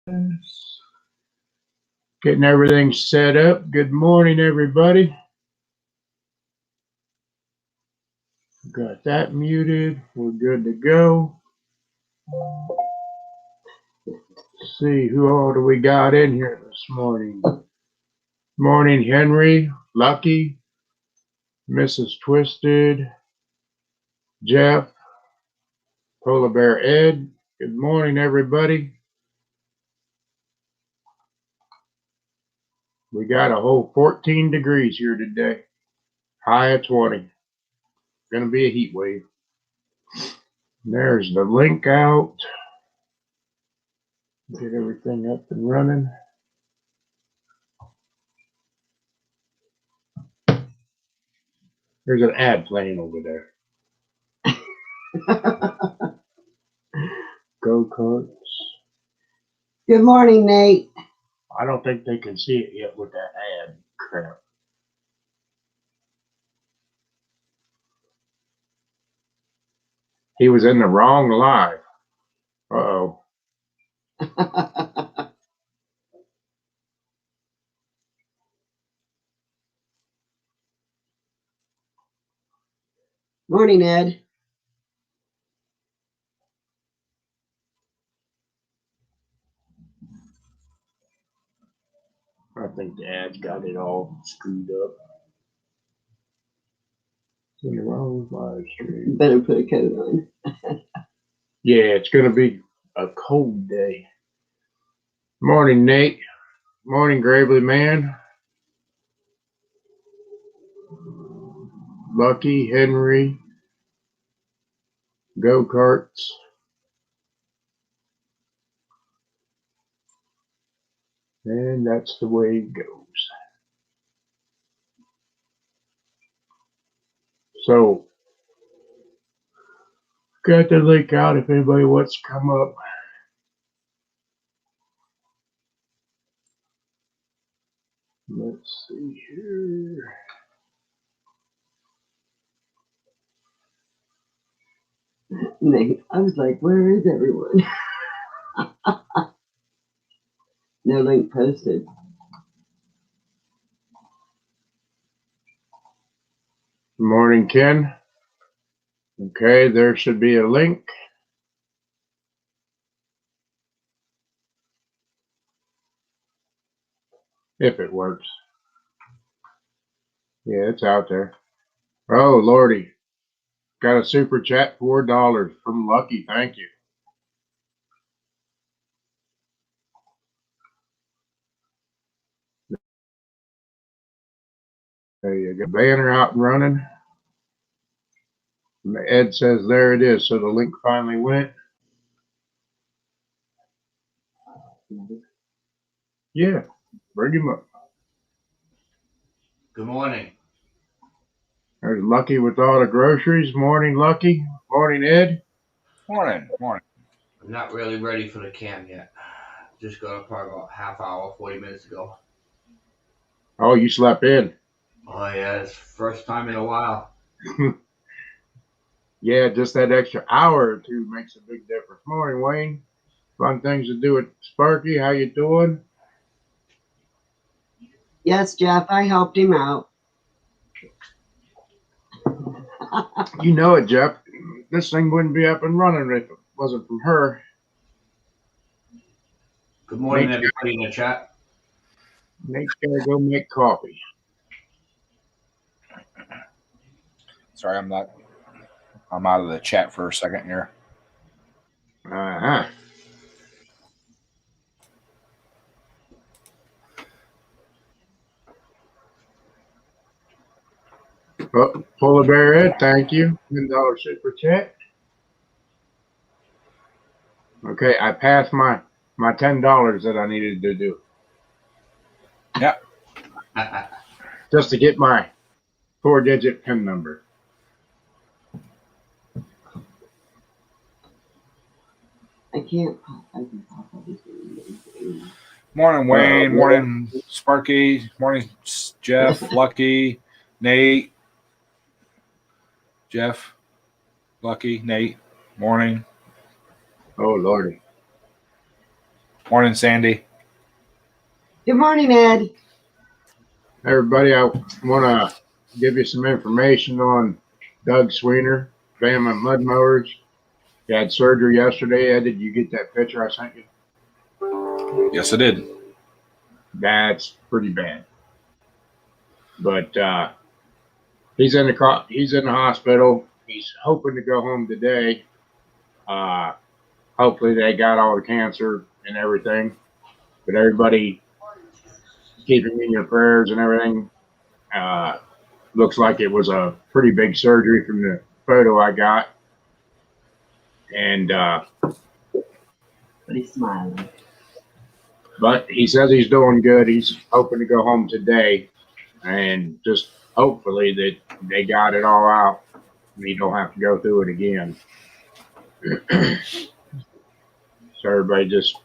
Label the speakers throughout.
Speaker 1: Getting everything set up. Good morning, everybody. Got that muted. We're good to go. Let's see, who all do we got in here this morning? Morning, Henry, Lucky, Mrs. Twisted, Jeff, Polar Bear Ed. Good morning, everybody. We got a whole 14 degrees here today. High of 20. Going to be a heat wave. There's the link out. Get everything up and running. There's an ad playing over there. Go-karts.
Speaker 2: Good morning, Nate.
Speaker 1: I don't think they can see it yet with that ad crap. He was in the wrong live. Uh-oh.
Speaker 2: Morning, Ed.
Speaker 1: I think the ad's got it all screwed up. It's in the wrong live stream.
Speaker 2: Better put a coat on.
Speaker 1: Yeah, it's going to be a cold day. Morning, Nate. Morning, Gravely Man. Lucky, Henry. Go-karts. And that's the way it goes. So, got the link out if anybody wants to come up. Let's see here.
Speaker 2: Nate, I was like, where is everyone? No link posted.
Speaker 1: Morning, Ken. Okay, there should be a link. If it works. Yeah, it's out there. Oh, Lordy. Got a super chat, $4 from Lucky. Thank you. There you go. Banner out and running. Ed says there it is. So the link finally went. Yeah, bring him up.
Speaker 3: Good morning.
Speaker 1: There's Lucky with all the groceries. Morning, Lucky. Morning, Ed.
Speaker 4: Morning.
Speaker 3: I'm not really ready for the cam yet. Just got up probably about half hour, 40 minutes ago.
Speaker 1: Oh, you slept in.
Speaker 3: Oh yeah, it's first time in a while.
Speaker 1: Yeah, just that extra hour or two makes a big difference. Morning, Wayne. Fun things to do with Sparky. How you doing?
Speaker 2: Yes, Jeff, I helped him out.
Speaker 1: You know it, Jeff. This thing wouldn't be up and running if it wasn't from her.
Speaker 3: Good morning, everybody in the chat.
Speaker 1: Nate's gotta go make coffee.
Speaker 4: Sorry, I'm out of the chat for a second here.
Speaker 1: Uh-huh. Oh, Polar Bear Ed, thank you. $10 super chat. Okay, I passed my $10 that I needed to do.
Speaker 4: Yeah.
Speaker 1: Just to get my 4-digit PIN number.
Speaker 2: I can pop everything.
Speaker 4: Morning, Wayne. Morning, Sparky. Morning, Jeff. Lucky, Nate. Jeff, Lucky, Nate. Morning.
Speaker 1: Oh, Lordy.
Speaker 4: Morning, Sandy.
Speaker 2: Good morning, Ed.
Speaker 1: Everybody, I want to give you some information on Doug Sweener, Bama Mud Mowers. He had surgery yesterday. Ed, did you get that picture I sent you?
Speaker 4: Yes, I did.
Speaker 1: That's pretty bad. But he's in the hospital. He's hoping to go home today. Hopefully they got all the cancer and everything. But everybody keep him in your prayers and everything. Looks like it was a pretty big surgery from the photo I got. And
Speaker 2: But he's smiling.
Speaker 1: but he says he's doing good. He's hoping to go home today, and just hopefully that they got it all out and he don't have to go through it again. So everybody just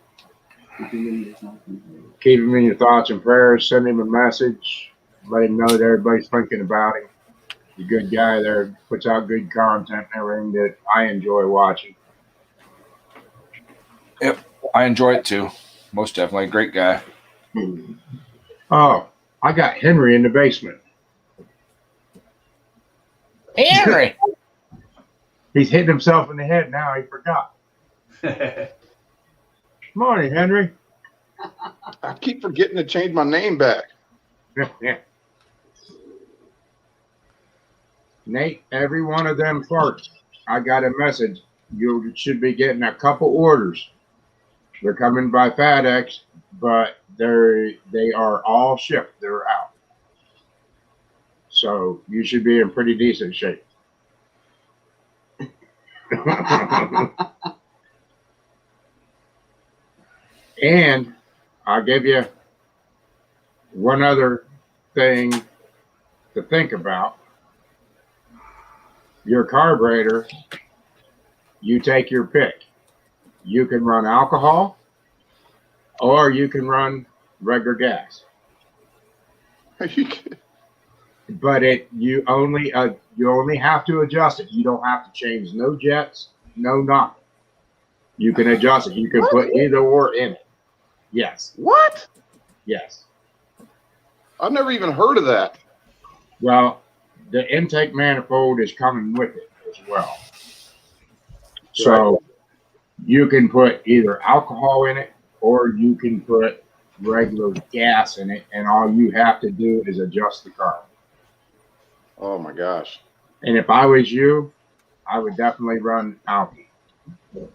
Speaker 1: keep him in your thoughts and prayers. Send him a message. Let him know that everybody's thinking about him. He's a good guy there. Puts out good content and everything that I enjoy watching.
Speaker 4: Yep, I enjoy it too. Most definitely. Great guy.
Speaker 1: Oh, I got Henry in the basement.
Speaker 4: Henry!
Speaker 1: He's hitting himself in the head now. He forgot. Morning, Henry.
Speaker 5: I keep forgetting to change my name back.
Speaker 1: Nate, every one of them farts. I got a message. You should be getting a couple orders. They're coming by FedEx, but they are all shipped. They're out. So you should be in pretty decent shape. And I'll give you one other thing to think about. Your carburetor, you take your pick. You can run alcohol or you can run regular gas. But you only have to adjust it. You don't have to change no jets, no nothing. You can adjust it. You can put either or in it. Yes.
Speaker 5: What?
Speaker 1: Yes.
Speaker 5: I've never even heard of that.
Speaker 1: Well, the intake manifold is coming with it as well. So you can put either alcohol in it or you can put regular gas in it, and all you have to do is adjust the carb.
Speaker 5: Oh my gosh.
Speaker 1: And if I was you, I would definitely run alky.
Speaker 5: If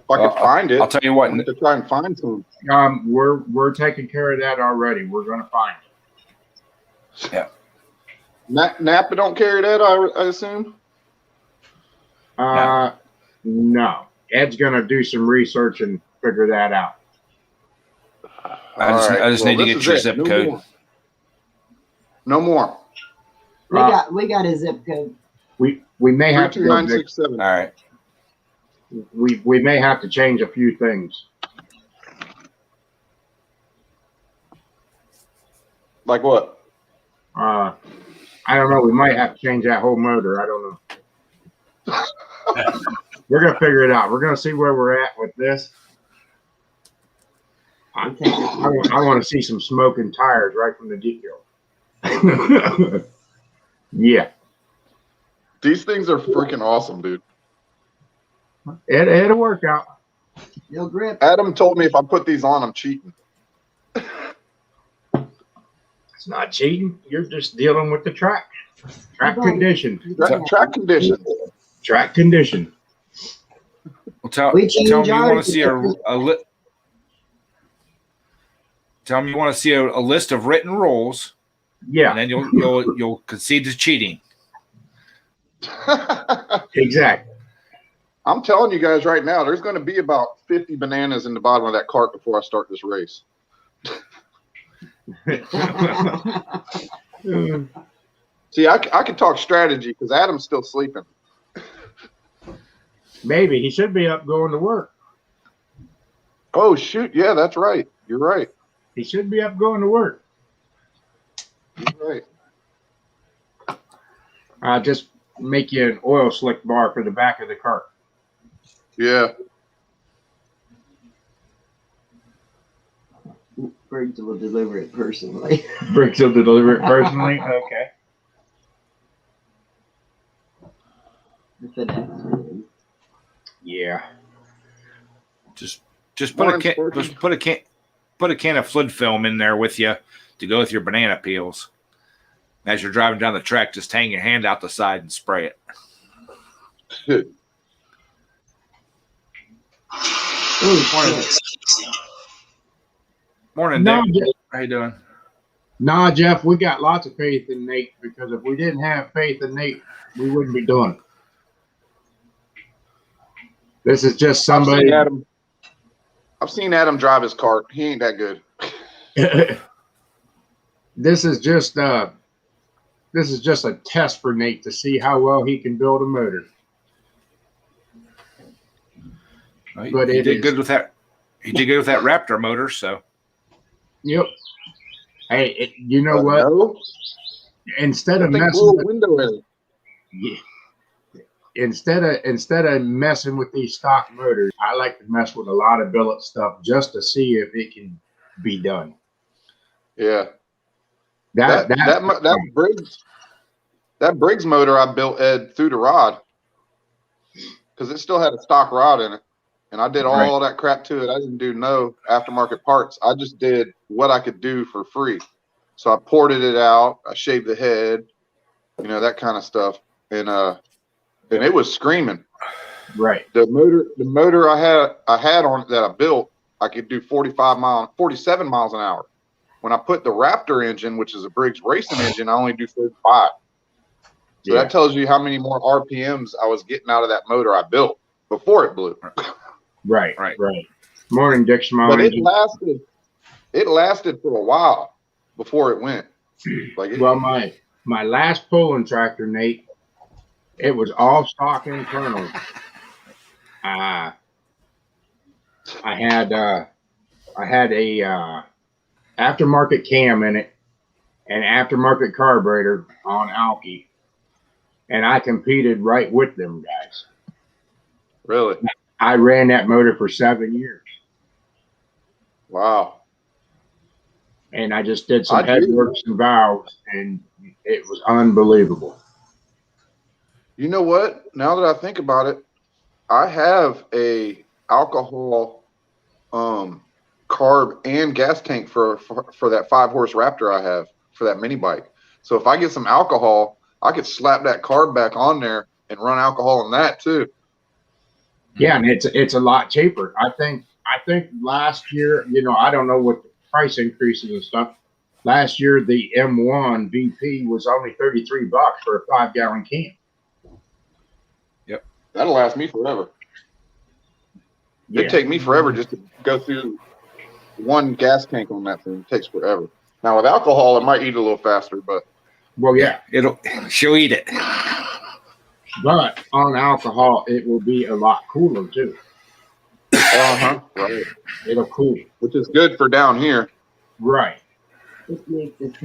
Speaker 5: I could find it,
Speaker 4: I'll tell you what.
Speaker 5: I need to try and find some.
Speaker 1: We're taking care of that already. We're going to find it.
Speaker 4: Yeah.
Speaker 5: Napa don't carry that, I assume?
Speaker 1: No. Ed's going to do some research and figure that out.
Speaker 4: I just need to get your zip code.
Speaker 5: More. No more.
Speaker 2: We got a zip code.
Speaker 1: We may have to go
Speaker 5: 32967.
Speaker 4: All right.
Speaker 1: We may have to change a few things.
Speaker 5: Like what?
Speaker 1: I don't know. We might have to change that whole motor. I don't know. We're going to figure it out. We're going to see where we're at with this. I want to see some smoking tires right from the get-go. Yeah.
Speaker 5: These things are freaking awesome, dude.
Speaker 1: It'll work out.
Speaker 2: No grip.
Speaker 5: Adam told me if I put these on, I'm cheating.
Speaker 1: It's not cheating. You're just dealing with the track condition.
Speaker 5: Track conditions.
Speaker 1: Track condition.
Speaker 4: Well, tell
Speaker 2: We
Speaker 4: me
Speaker 2: change
Speaker 4: you want
Speaker 2: ours.
Speaker 4: to see tell me you want to see a list of written rules,
Speaker 1: Yeah,
Speaker 4: and then you'll concede to cheating.
Speaker 1: exactly.
Speaker 5: I'm telling you guys right now, there's going to be about 50 bananas in the bottom of that cart before I start this race. See, I could talk strategy because Adam's still sleeping.
Speaker 1: Maybe he should be up going to work.
Speaker 5: Oh, shoot. Yeah, that's right. You're right.
Speaker 1: He should be up going to work.
Speaker 5: You're right.
Speaker 1: Just make you an oil slick bar for the back of the cart.
Speaker 5: Yeah.
Speaker 2: Briggs will deliver it personally.
Speaker 1: Bricks will deliver it personally. Okay.
Speaker 2: If it asks.
Speaker 1: Yeah.
Speaker 4: Just put a
Speaker 5: Morning,
Speaker 4: can,
Speaker 5: Sparky.
Speaker 4: just put a can of flood film in there with you to go with your banana peels. As you're driving down the track, just hang your hand out the side and spray it.
Speaker 2: Oh, shit.
Speaker 4: Morning,
Speaker 1: No,
Speaker 4: Dick.
Speaker 1: Jeff,
Speaker 4: How you doing?
Speaker 1: nah, Jeff, we got lots of faith in Nate because if we didn't have faith in Nate, we wouldn't be doing it. This is just somebody.
Speaker 5: I've seen Adam drive his cart. He ain't that good.
Speaker 1: This is just a test for Nate to see how well he can build a motor.
Speaker 4: Well,
Speaker 1: But
Speaker 4: he
Speaker 1: it
Speaker 4: did
Speaker 1: is-
Speaker 4: good with that. He did good with that Raptor motor. So
Speaker 1: Yep. Hey, you know
Speaker 5: But
Speaker 1: what?
Speaker 5: no,
Speaker 1: Instead
Speaker 5: I
Speaker 1: of
Speaker 5: think
Speaker 1: messing
Speaker 5: blew a
Speaker 1: with,
Speaker 5: window in it.
Speaker 1: yeah, instead of messing with these stock motors, I like to mess with a lot of billet stuff just to see if it can be done.
Speaker 5: Yeah.
Speaker 1: That
Speaker 5: That Briggs motor I built, Ed, through the rod because it still had a stock rod in it, and I did all that crap to it. I didn't do no aftermarket parts. I just did what I could do for free. So I ported it out. I shaved the head, you know, that kind of stuff, and it was screaming.
Speaker 1: right.
Speaker 5: The motor I had on it that I built, I could do 47 miles an hour. When I put the Raptor engine, which is a Briggs racing engine, I only do 35. So
Speaker 1: Yeah.
Speaker 5: that tells you how many more RPMs I was getting out of that motor I built before it blew.
Speaker 1: Right. Morning, Dick Schmall.
Speaker 5: But it lasted for a while before it went.
Speaker 1: Well, my last pulling tractor, Nate, it was all stock internal. I had a aftermarket cam in it, an aftermarket carburetor on Alki, and I competed right with them guys.
Speaker 5: Really?
Speaker 1: I ran that motor for 7 years,
Speaker 5: Wow.
Speaker 1: and I just did some
Speaker 5: I do.
Speaker 1: headworks and valves, and it was unbelievable.
Speaker 5: You know what? Now that I think about it, I have a alcohol carb and gas tank for that 5-horse Raptor I have for that mini bike. So if I get some alcohol, I could slap that carb back on there and run alcohol in that too.
Speaker 1: Yeah, and it's a lot cheaper. I think last year, you know, I don't know what the price increases and stuff. Last year, the M1 VP was only $33 for a 5-gallon can.
Speaker 5: That'll last me forever.
Speaker 1: Yeah.
Speaker 5: It'd take me forever just to go through one gas tank on that thing. It takes forever. Now with alcohol, it might eat a little faster, but
Speaker 1: Well, yeah,
Speaker 4: She'll eat it.
Speaker 1: but on alcohol, it will be a lot cooler too.
Speaker 5: right.
Speaker 1: It'll cool.
Speaker 5: Which is good for down here.
Speaker 1: Right.
Speaker 2: What's Nate's zip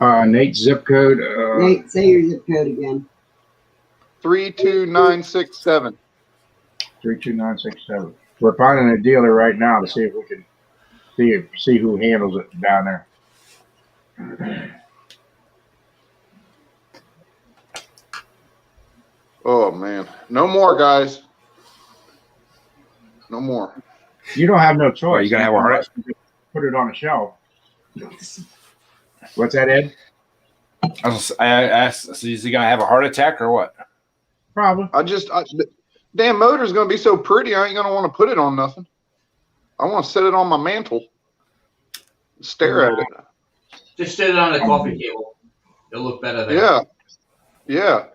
Speaker 2: code?
Speaker 1: Nate's zip code.
Speaker 2: Nate, say your zip code again.
Speaker 5: 32967.
Speaker 1: 32967. We're finding a dealer right now to see if we can see who handles it down there.
Speaker 5: Oh man, no more guys. No more.
Speaker 1: You don't have no choice.
Speaker 4: Well, you gotta have a heart.
Speaker 1: Put it on a shelf. What's that, Ed?
Speaker 4: I asked, so is he gonna have a heart attack or what?
Speaker 1: Probably.
Speaker 5: Damn motor's gonna be so pretty. I ain't gonna want to put it on nothing. I want to set it on my mantle, stare at it.
Speaker 3: Just sit it on the coffee table. It'll look better there.
Speaker 5: Yeah.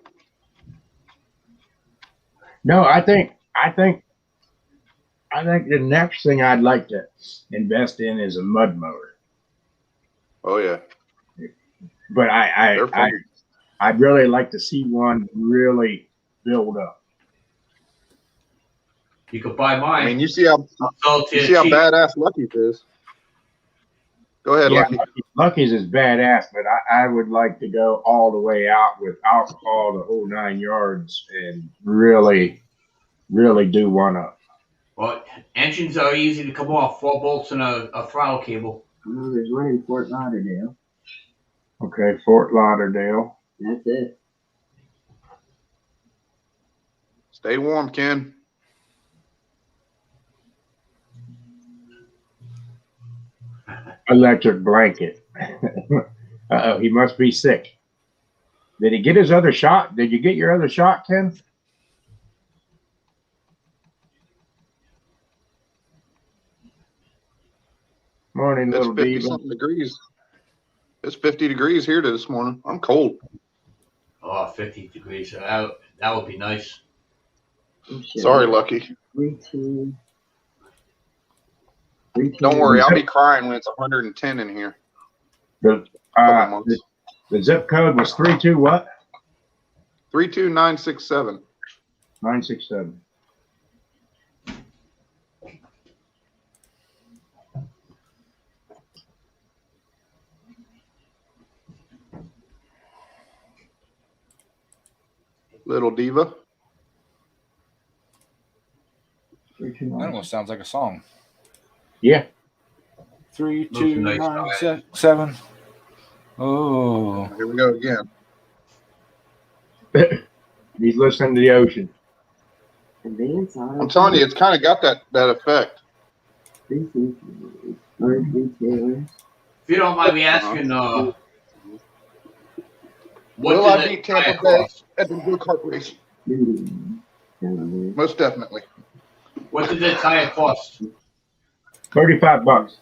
Speaker 1: No, I think the next thing I'd like to invest in is a mud mower.
Speaker 5: Oh yeah.
Speaker 1: But
Speaker 5: They're fun.
Speaker 1: I'd really like to see one really build up.
Speaker 3: You could buy mine.
Speaker 5: I mean, you see how
Speaker 3: Sell it to
Speaker 5: you see how
Speaker 3: cheap.
Speaker 5: badass Lucky's is. Go ahead,
Speaker 1: Yeah,
Speaker 5: Lucky.
Speaker 1: Lucky's is badass, but I would like to go all the way out with alcohol, the whole 9 yards, and really do one up.
Speaker 3: Well, engines are easy to come off. 4 bolts and a throttle cable.
Speaker 2: Oh, there's one in Fort Lauderdale.
Speaker 1: Okay, Fort Lauderdale.
Speaker 2: That's it.
Speaker 5: Stay warm, Ken.
Speaker 1: Electric blanket. Uh-oh, he must be sick. Did he get his other shot? Did you get your other shot, Ken? Morning,
Speaker 5: It's
Speaker 1: little
Speaker 5: 50
Speaker 1: diva.
Speaker 5: something degrees. It's 50 degrees here this morning. I'm cold.
Speaker 3: Oh, 50 degrees. That would be nice.
Speaker 2: Oh, shit.
Speaker 5: Sorry, Lucky.
Speaker 2: 3-2.
Speaker 5: Don't worry, I'll be crying when it's 110 in here.
Speaker 1: The,
Speaker 5: Couple months.
Speaker 1: the zip code was 32 what?
Speaker 5: 32967.
Speaker 1: 967.
Speaker 5: Little diva.
Speaker 4: That almost sounds like a song.
Speaker 1: Yeah.
Speaker 4: 3,
Speaker 3: Those
Speaker 4: 2,
Speaker 3: nice
Speaker 4: 9,
Speaker 3: guys.
Speaker 4: 7. Oh,
Speaker 5: Here we go again.
Speaker 1: He's listening to the ocean.
Speaker 2: Advance auto.
Speaker 5: I'm telling you, it's kind of got that effect.
Speaker 2: Retailer.
Speaker 3: If you don't mind me asking, what
Speaker 5: Will
Speaker 3: did
Speaker 5: I
Speaker 3: it
Speaker 5: beat Tampa
Speaker 3: tire
Speaker 5: Bay
Speaker 3: cost?
Speaker 5: at the Blue Kart race?
Speaker 2: Television.
Speaker 5: Most definitely.
Speaker 3: What did the tire cost?
Speaker 1: $35.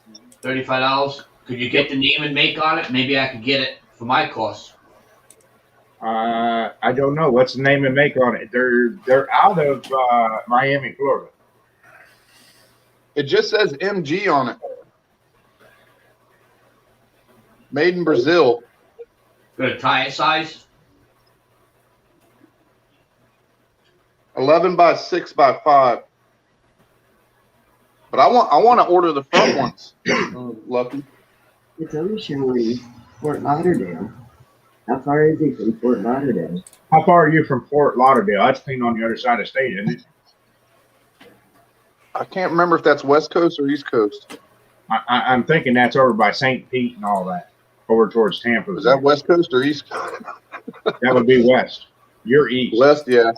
Speaker 3: $35. Could you get the name and make on it? Maybe I could get it for my cost.
Speaker 1: I don't know. What's the name and make on it? They're out of Miami, Florida.
Speaker 5: It just says MG on it. Made in Brazil.
Speaker 3: Got a tire size?
Speaker 5: 11 by 6 by 5. But I want to order the front ones. Lucky.
Speaker 2: It's only showing Fort Lauderdale. How far is he from Fort Lauderdale?
Speaker 1: How far are you from Fort Lauderdale? That's clean on the other side of the state, isn't it?
Speaker 5: I can't remember if that's West Coast or East Coast.
Speaker 1: I'm thinking that's over by St. Pete and all that, over towards Tampa.
Speaker 5: Is that West Coast or East Coast?
Speaker 1: That would be west. You're east.
Speaker 5: West, yeah.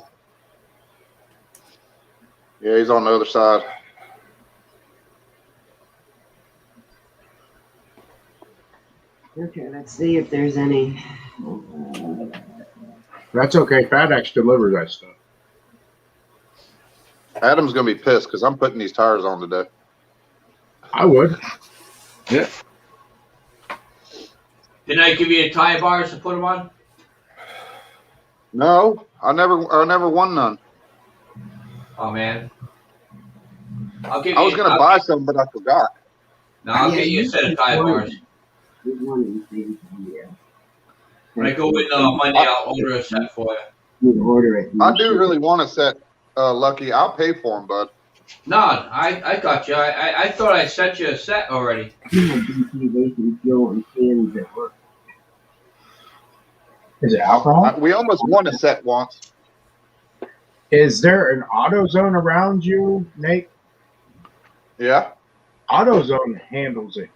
Speaker 5: Yeah, he's on the other side.
Speaker 2: Okay, let's see if there's any.
Speaker 1: That's okay. FedEx delivers that stuff.
Speaker 5: Adam's going to be pissed because I'm putting these tires on today.
Speaker 1: I would.
Speaker 4: yeah.
Speaker 3: Didn't I give you tire bars to put them on?
Speaker 5: No, I never won none.
Speaker 3: Oh, man. I'll give
Speaker 5: I
Speaker 3: you.
Speaker 5: was going to buy some, but I forgot.
Speaker 3: No, I'll get you a set of tire bars.
Speaker 2: There's one in St. Pete.
Speaker 3: When I go in Monday, I'll order a set for you.
Speaker 2: You can order it.
Speaker 5: I do really want a set, Lucky. I'll pay for them, bud.
Speaker 3: No, I got you. I thought I sent you a set already.
Speaker 2: Fuel and cans at work.
Speaker 1: Is it alcohol?
Speaker 5: We almost won a set once.
Speaker 1: Is there an AutoZone around you, Nate?
Speaker 5: Yeah.
Speaker 1: AutoZone handles it.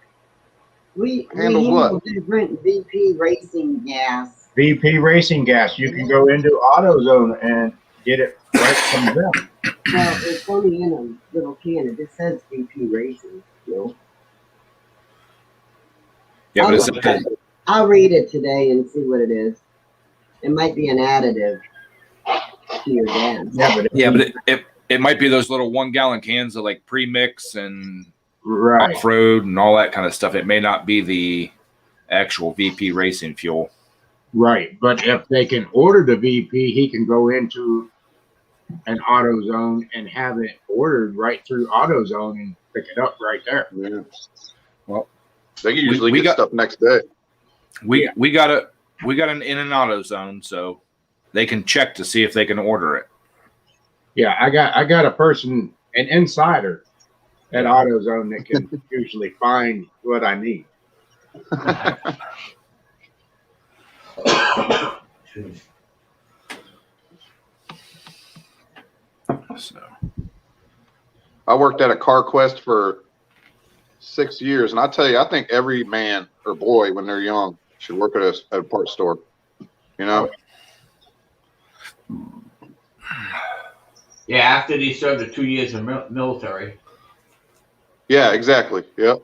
Speaker 2: We
Speaker 5: Handles
Speaker 2: handle
Speaker 5: what?
Speaker 2: different VP racing gas.
Speaker 1: VP Racing Gas. You can go into AutoZone and get it right from them.
Speaker 2: Well, it's only in a little can. It just says VP Racing. You know?
Speaker 4: Yeah, but it's
Speaker 2: I'll read it today and see what it is. It might be an additive to your gas.
Speaker 1: Yeah, but
Speaker 4: it might be those little 1 gallon cans of like premix and
Speaker 1: right.
Speaker 4: off-road and all that kind of stuff. It may not be the actual VP racing fuel.
Speaker 1: Right. But if they can order the VP, he can go into an AutoZone and have it ordered right through AutoZone and pick it up right there.
Speaker 5: Yeah.
Speaker 4: Well,
Speaker 5: They can usually
Speaker 4: we
Speaker 5: get
Speaker 4: got-
Speaker 5: stuff next day.
Speaker 4: We got an in and AutoZone, so they can check to see if they can order it.
Speaker 1: Yeah, I got a person, an insider at AutoZone that can usually find what I need.
Speaker 4: So
Speaker 5: I worked at a Car Quest for 6 years, and I tell you, I think every man or boy when they're young should work at a parts store. You know?
Speaker 3: Yeah, after they served the 2 years in military.
Speaker 5: Yeah, exactly. Yep.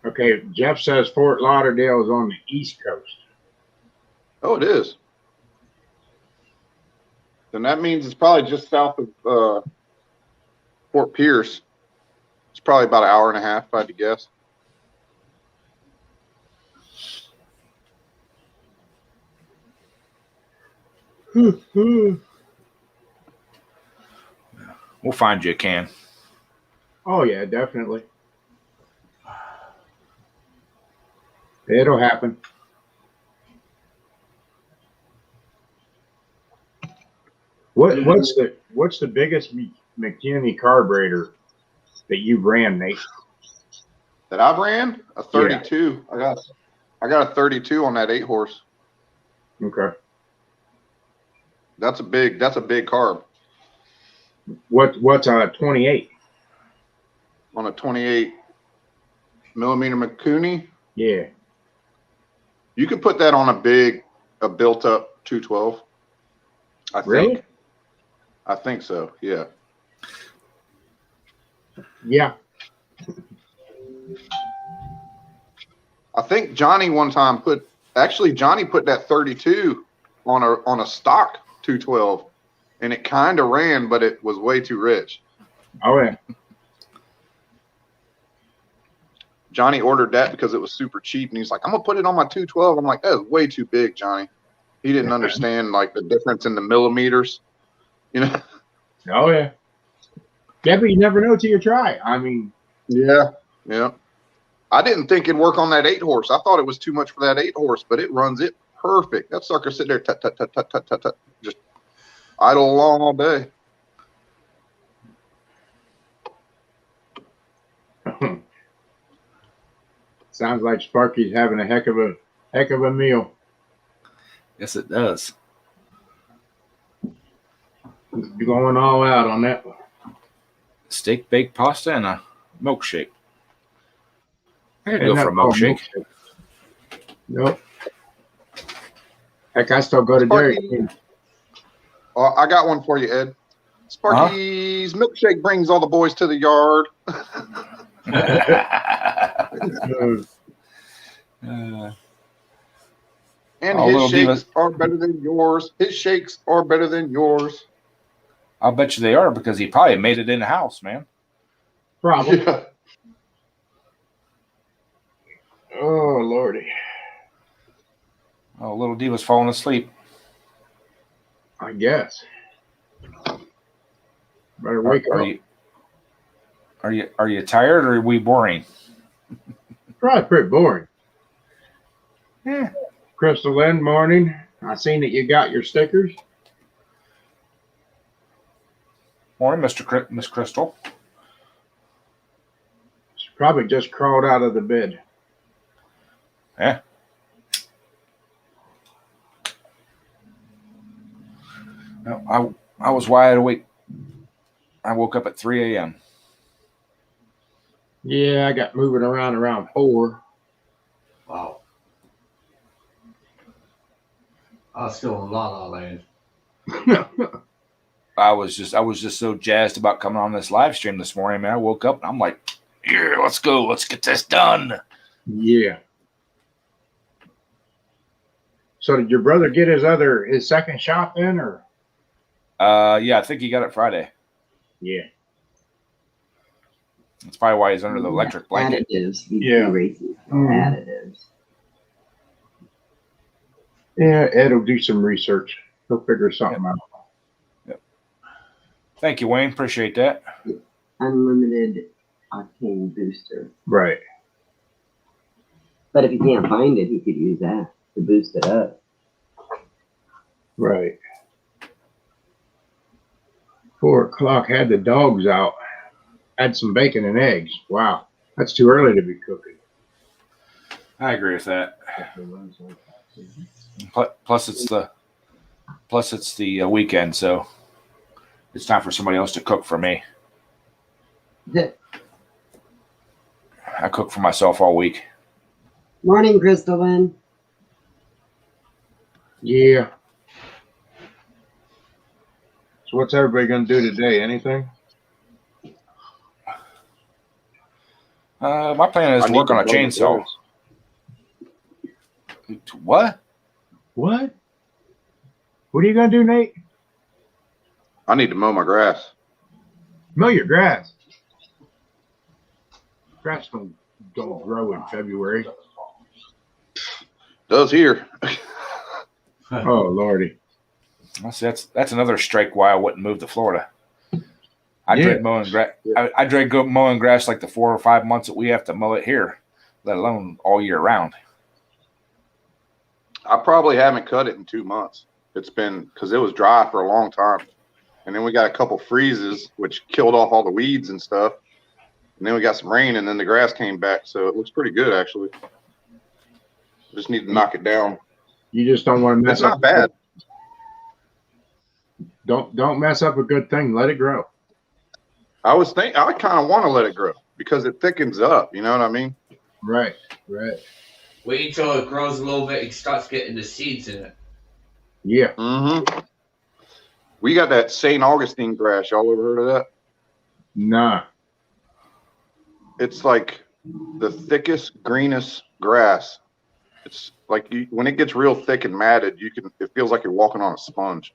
Speaker 1: Okay, Jeff says Fort Lauderdale is on the East Coast.
Speaker 5: Oh, it is. Then that means it's probably just south of Fort Pierce. It's probably about an hour and a half, if I had to guess.
Speaker 4: We'll find you a can.
Speaker 1: Oh yeah, definitely. It'll happen. What's the biggest McKinney carburetor that you've ran, Nate?
Speaker 5: That I ran a 32. Yeah. I got a 32 on that 8-horse.
Speaker 1: Okay.
Speaker 5: That's a big carb
Speaker 1: What's a 28?
Speaker 5: on a 28 millimeter McCooney.
Speaker 1: Yeah.
Speaker 5: You could put that on a built up 212. I
Speaker 1: Really?
Speaker 5: think. I think so. Yeah.
Speaker 1: Yeah.
Speaker 5: I think Johnny one time put that 32 on a stock 212, and it kind of ran, but it was way too rich.
Speaker 1: Oh yeah.
Speaker 5: Johnny ordered that because it was super cheap, and he's like, "I'm gonna put it on my 212." I'm like, "That's way too big, Johnny." He didn't understand like the difference in the millimeters, you know.
Speaker 1: Oh yeah. Yeah, but you never know till you try. I mean.
Speaker 5: Yeah. Yeah. I didn't think it'd work on that 8-horse. I thought it was too much for that 8-horse, but it runs it perfect. That sucker sit there, tut, tut, tut, tut, tut, tut, tut, just idle along all day.
Speaker 1: Sounds like Sparky's having a heck of a meal.
Speaker 4: Yes, it does.
Speaker 1: He's going all out on that one.
Speaker 4: Steak, baked pasta, and a milkshake. I could
Speaker 1: Isn't
Speaker 4: go
Speaker 1: that
Speaker 4: for a
Speaker 1: called
Speaker 4: milkshake.
Speaker 1: Nope. Heck, I still go to Dairy
Speaker 5: Sparky.
Speaker 1: King.
Speaker 5: I got one for you, Ed. Sparky's milkshake brings all the boys to the yard. And his shakes are better than yours. His shakes are better than yours.
Speaker 4: I'll bet you they are, because he probably made it in the house, man.
Speaker 1: Probably.
Speaker 5: Yeah.
Speaker 1: Oh Lordy.
Speaker 4: Oh, little D was falling asleep.
Speaker 1: I guess. Better wake up.
Speaker 4: Are you tired, or are we boring?
Speaker 1: Probably pretty boring.
Speaker 4: Yeah.
Speaker 1: Crystal Lynn, morning. I seen that you got your stickers.
Speaker 4: Morning, Miss Crystal.
Speaker 1: She probably just crawled out of the bed.
Speaker 4: Yeah. No, I was wide awake. I woke up at 3 a.m.
Speaker 1: Yeah, I got moving around 4.
Speaker 3: Wow. I was still in La La Land.
Speaker 4: I was just so jazzed about coming on this live stream this morning, man. I woke up and I'm like, yeah, let's go. Let's get this done.
Speaker 1: Yeah. So did your brother get his second shot then, or?
Speaker 4: Yeah, I think he got it Friday.
Speaker 1: Yeah.
Speaker 4: That's probably why he's under the electric blanket.
Speaker 2: Additives.
Speaker 1: Yeah.
Speaker 2: Additives.
Speaker 1: Yeah, Ed will do some research. He'll figure something out.
Speaker 4: Yep. Thank you, Wayne. Appreciate that.
Speaker 2: Unlimited octane booster.
Speaker 1: Right.
Speaker 2: But if you can't find it, he could use that to boost it up.
Speaker 1: Right. 4 o'clock, had the dogs out. Had some bacon and eggs. Wow. That's too early to be cooking.
Speaker 4: I agree with that. Plus, it's the weekend, so it's time for somebody else to cook for me. I cook for myself all week.
Speaker 2: Morning, Crystalline.
Speaker 1: Yeah. So what's everybody gonna do today? Anything?
Speaker 4: My plan is
Speaker 5: I
Speaker 4: to
Speaker 5: need
Speaker 4: work on a
Speaker 5: to mow the
Speaker 4: chainsaw.
Speaker 5: grass.
Speaker 4: What?
Speaker 1: What? What are you gonna do, Nate?
Speaker 5: I need to mow my grass.
Speaker 1: Mow your grass. Grass don't grow in February.
Speaker 5: Does here.
Speaker 1: Oh Lordy.
Speaker 4: Well, see, that's another strike why I wouldn't move to Florida. I
Speaker 1: Yeah.
Speaker 4: dread mowing grass. I dread mowing grass like the 4 or 5 months that we have to mow it here, let alone all year round.
Speaker 5: I probably haven't cut it in 2 months. It's been because it was dry for a long time. And then we got a couple freezes, which killed off all the weeds and stuff. And then we got some rain, and then the grass came back. So it looks pretty good, actually. Just need to knock it down.
Speaker 1: You just don't want to mess
Speaker 5: It's
Speaker 1: up.
Speaker 5: not bad.
Speaker 1: Don't mess up a good thing. Let it grow.
Speaker 5: I kind of want to let it grow because it thickens up. You know what I mean?
Speaker 1: Right. Right.
Speaker 3: Wait until it grows a little bit and starts getting the seeds in it.
Speaker 1: Yeah.
Speaker 5: Mm-hmm. We got that St. Augustine grass. Y'all ever heard of that?
Speaker 1: Nah.
Speaker 5: It's like the thickest, greenest grass. It's like when it gets real thick and matted, it feels like you're walking on a sponge.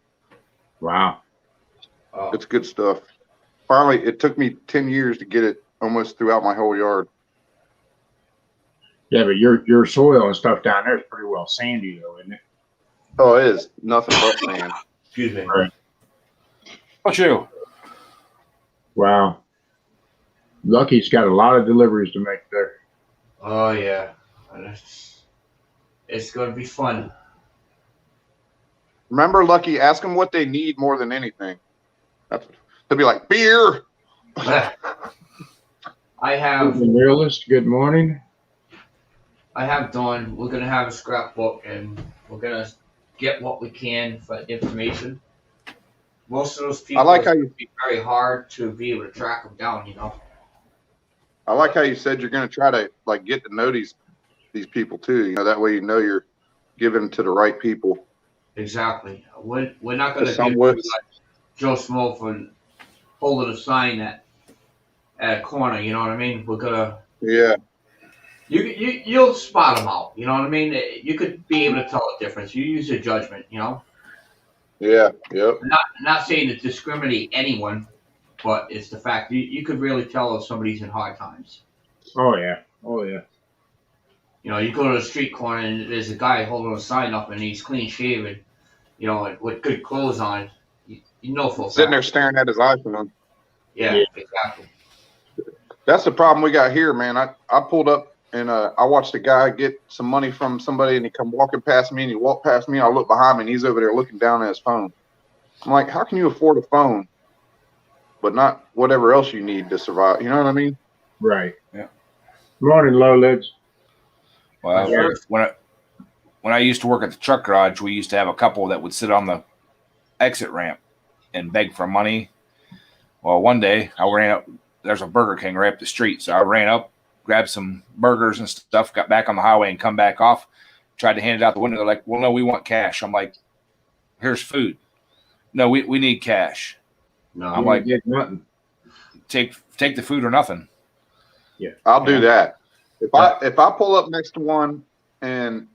Speaker 1: Wow.
Speaker 3: Oh,
Speaker 5: It's good stuff. Finally, it took me 10 years to get it almost throughout my whole yard.
Speaker 1: Yeah, but your soil and stuff down there is pretty well sandy though, isn't it?
Speaker 5: Oh, it is nothing but sand.
Speaker 3: excuse me.
Speaker 1: Right.
Speaker 4: What you?
Speaker 1: Wow. Lucky's got a lot of deliveries to make there.
Speaker 3: Oh yeah, and it's going to be fun.
Speaker 5: Remember, Lucky, ask them what they need more than anything. They'll be like, beer.
Speaker 3: I have
Speaker 1: Realist, good morning.
Speaker 3: Dawn. We're gonna have a scrapbook and we're gonna get what we can for information. Most of those people
Speaker 5: I like how
Speaker 3: it's
Speaker 5: you
Speaker 3: gonna be very hard to be able to track them down. You know.
Speaker 5: I like how you said you're going to try to like get to know these people too. You know, that way you know you're giving to the right people.
Speaker 3: Exactly. We're not gonna
Speaker 5: Because
Speaker 3: give
Speaker 5: some
Speaker 3: you
Speaker 5: would,
Speaker 3: like Joe Smo for holding a sign at a corner. You know what I mean? We're gonna.
Speaker 5: yeah,
Speaker 3: You'll spot them out. You know what I mean? You could be able to tell the difference. You use your judgment. You know.
Speaker 5: yeah, yep.
Speaker 3: Not saying to discriminate anyone, but it's the fact you could really tell if somebody's in hard times.
Speaker 1: Oh yeah. Oh yeah.
Speaker 3: You know, you go to the street corner and there's a guy holding a sign up and he's clean shaven, you know, with good clothes on. You know for a
Speaker 5: Sitting
Speaker 3: fact.
Speaker 5: there staring at his iPhone.
Speaker 3: Yeah,
Speaker 1: Yeah.
Speaker 3: exactly.
Speaker 5: That's the problem we got here, man. I pulled up and I watched a guy get some money from somebody, and he come walking past me, and he walked past me. I look behind me, and he's over there looking down at his phone. I'm like, how can you afford a phone, but not whatever else you need to survive? You know what I mean?
Speaker 1: Right.
Speaker 4: Yeah.
Speaker 1: Morning, low lids.
Speaker 4: Well,
Speaker 1: Yeah.
Speaker 4: when I used to work at the truck garage, we used to have a couple that would sit on the exit ramp and beg for money. Well, one day I ran up. There's a Burger King right up the street, so I ran up, grabbed some burgers and stuff, got back on the highway, and come back off. Tried to hand it out the window. They're like, "Well, no, we want cash." I'm like, "Here's food." No, we need cash.
Speaker 3: No,
Speaker 4: I'm like,
Speaker 1: get nothing.
Speaker 4: take the food or nothing.
Speaker 5: I'll do
Speaker 4: Yeah.
Speaker 5: that. If I pull up next to one and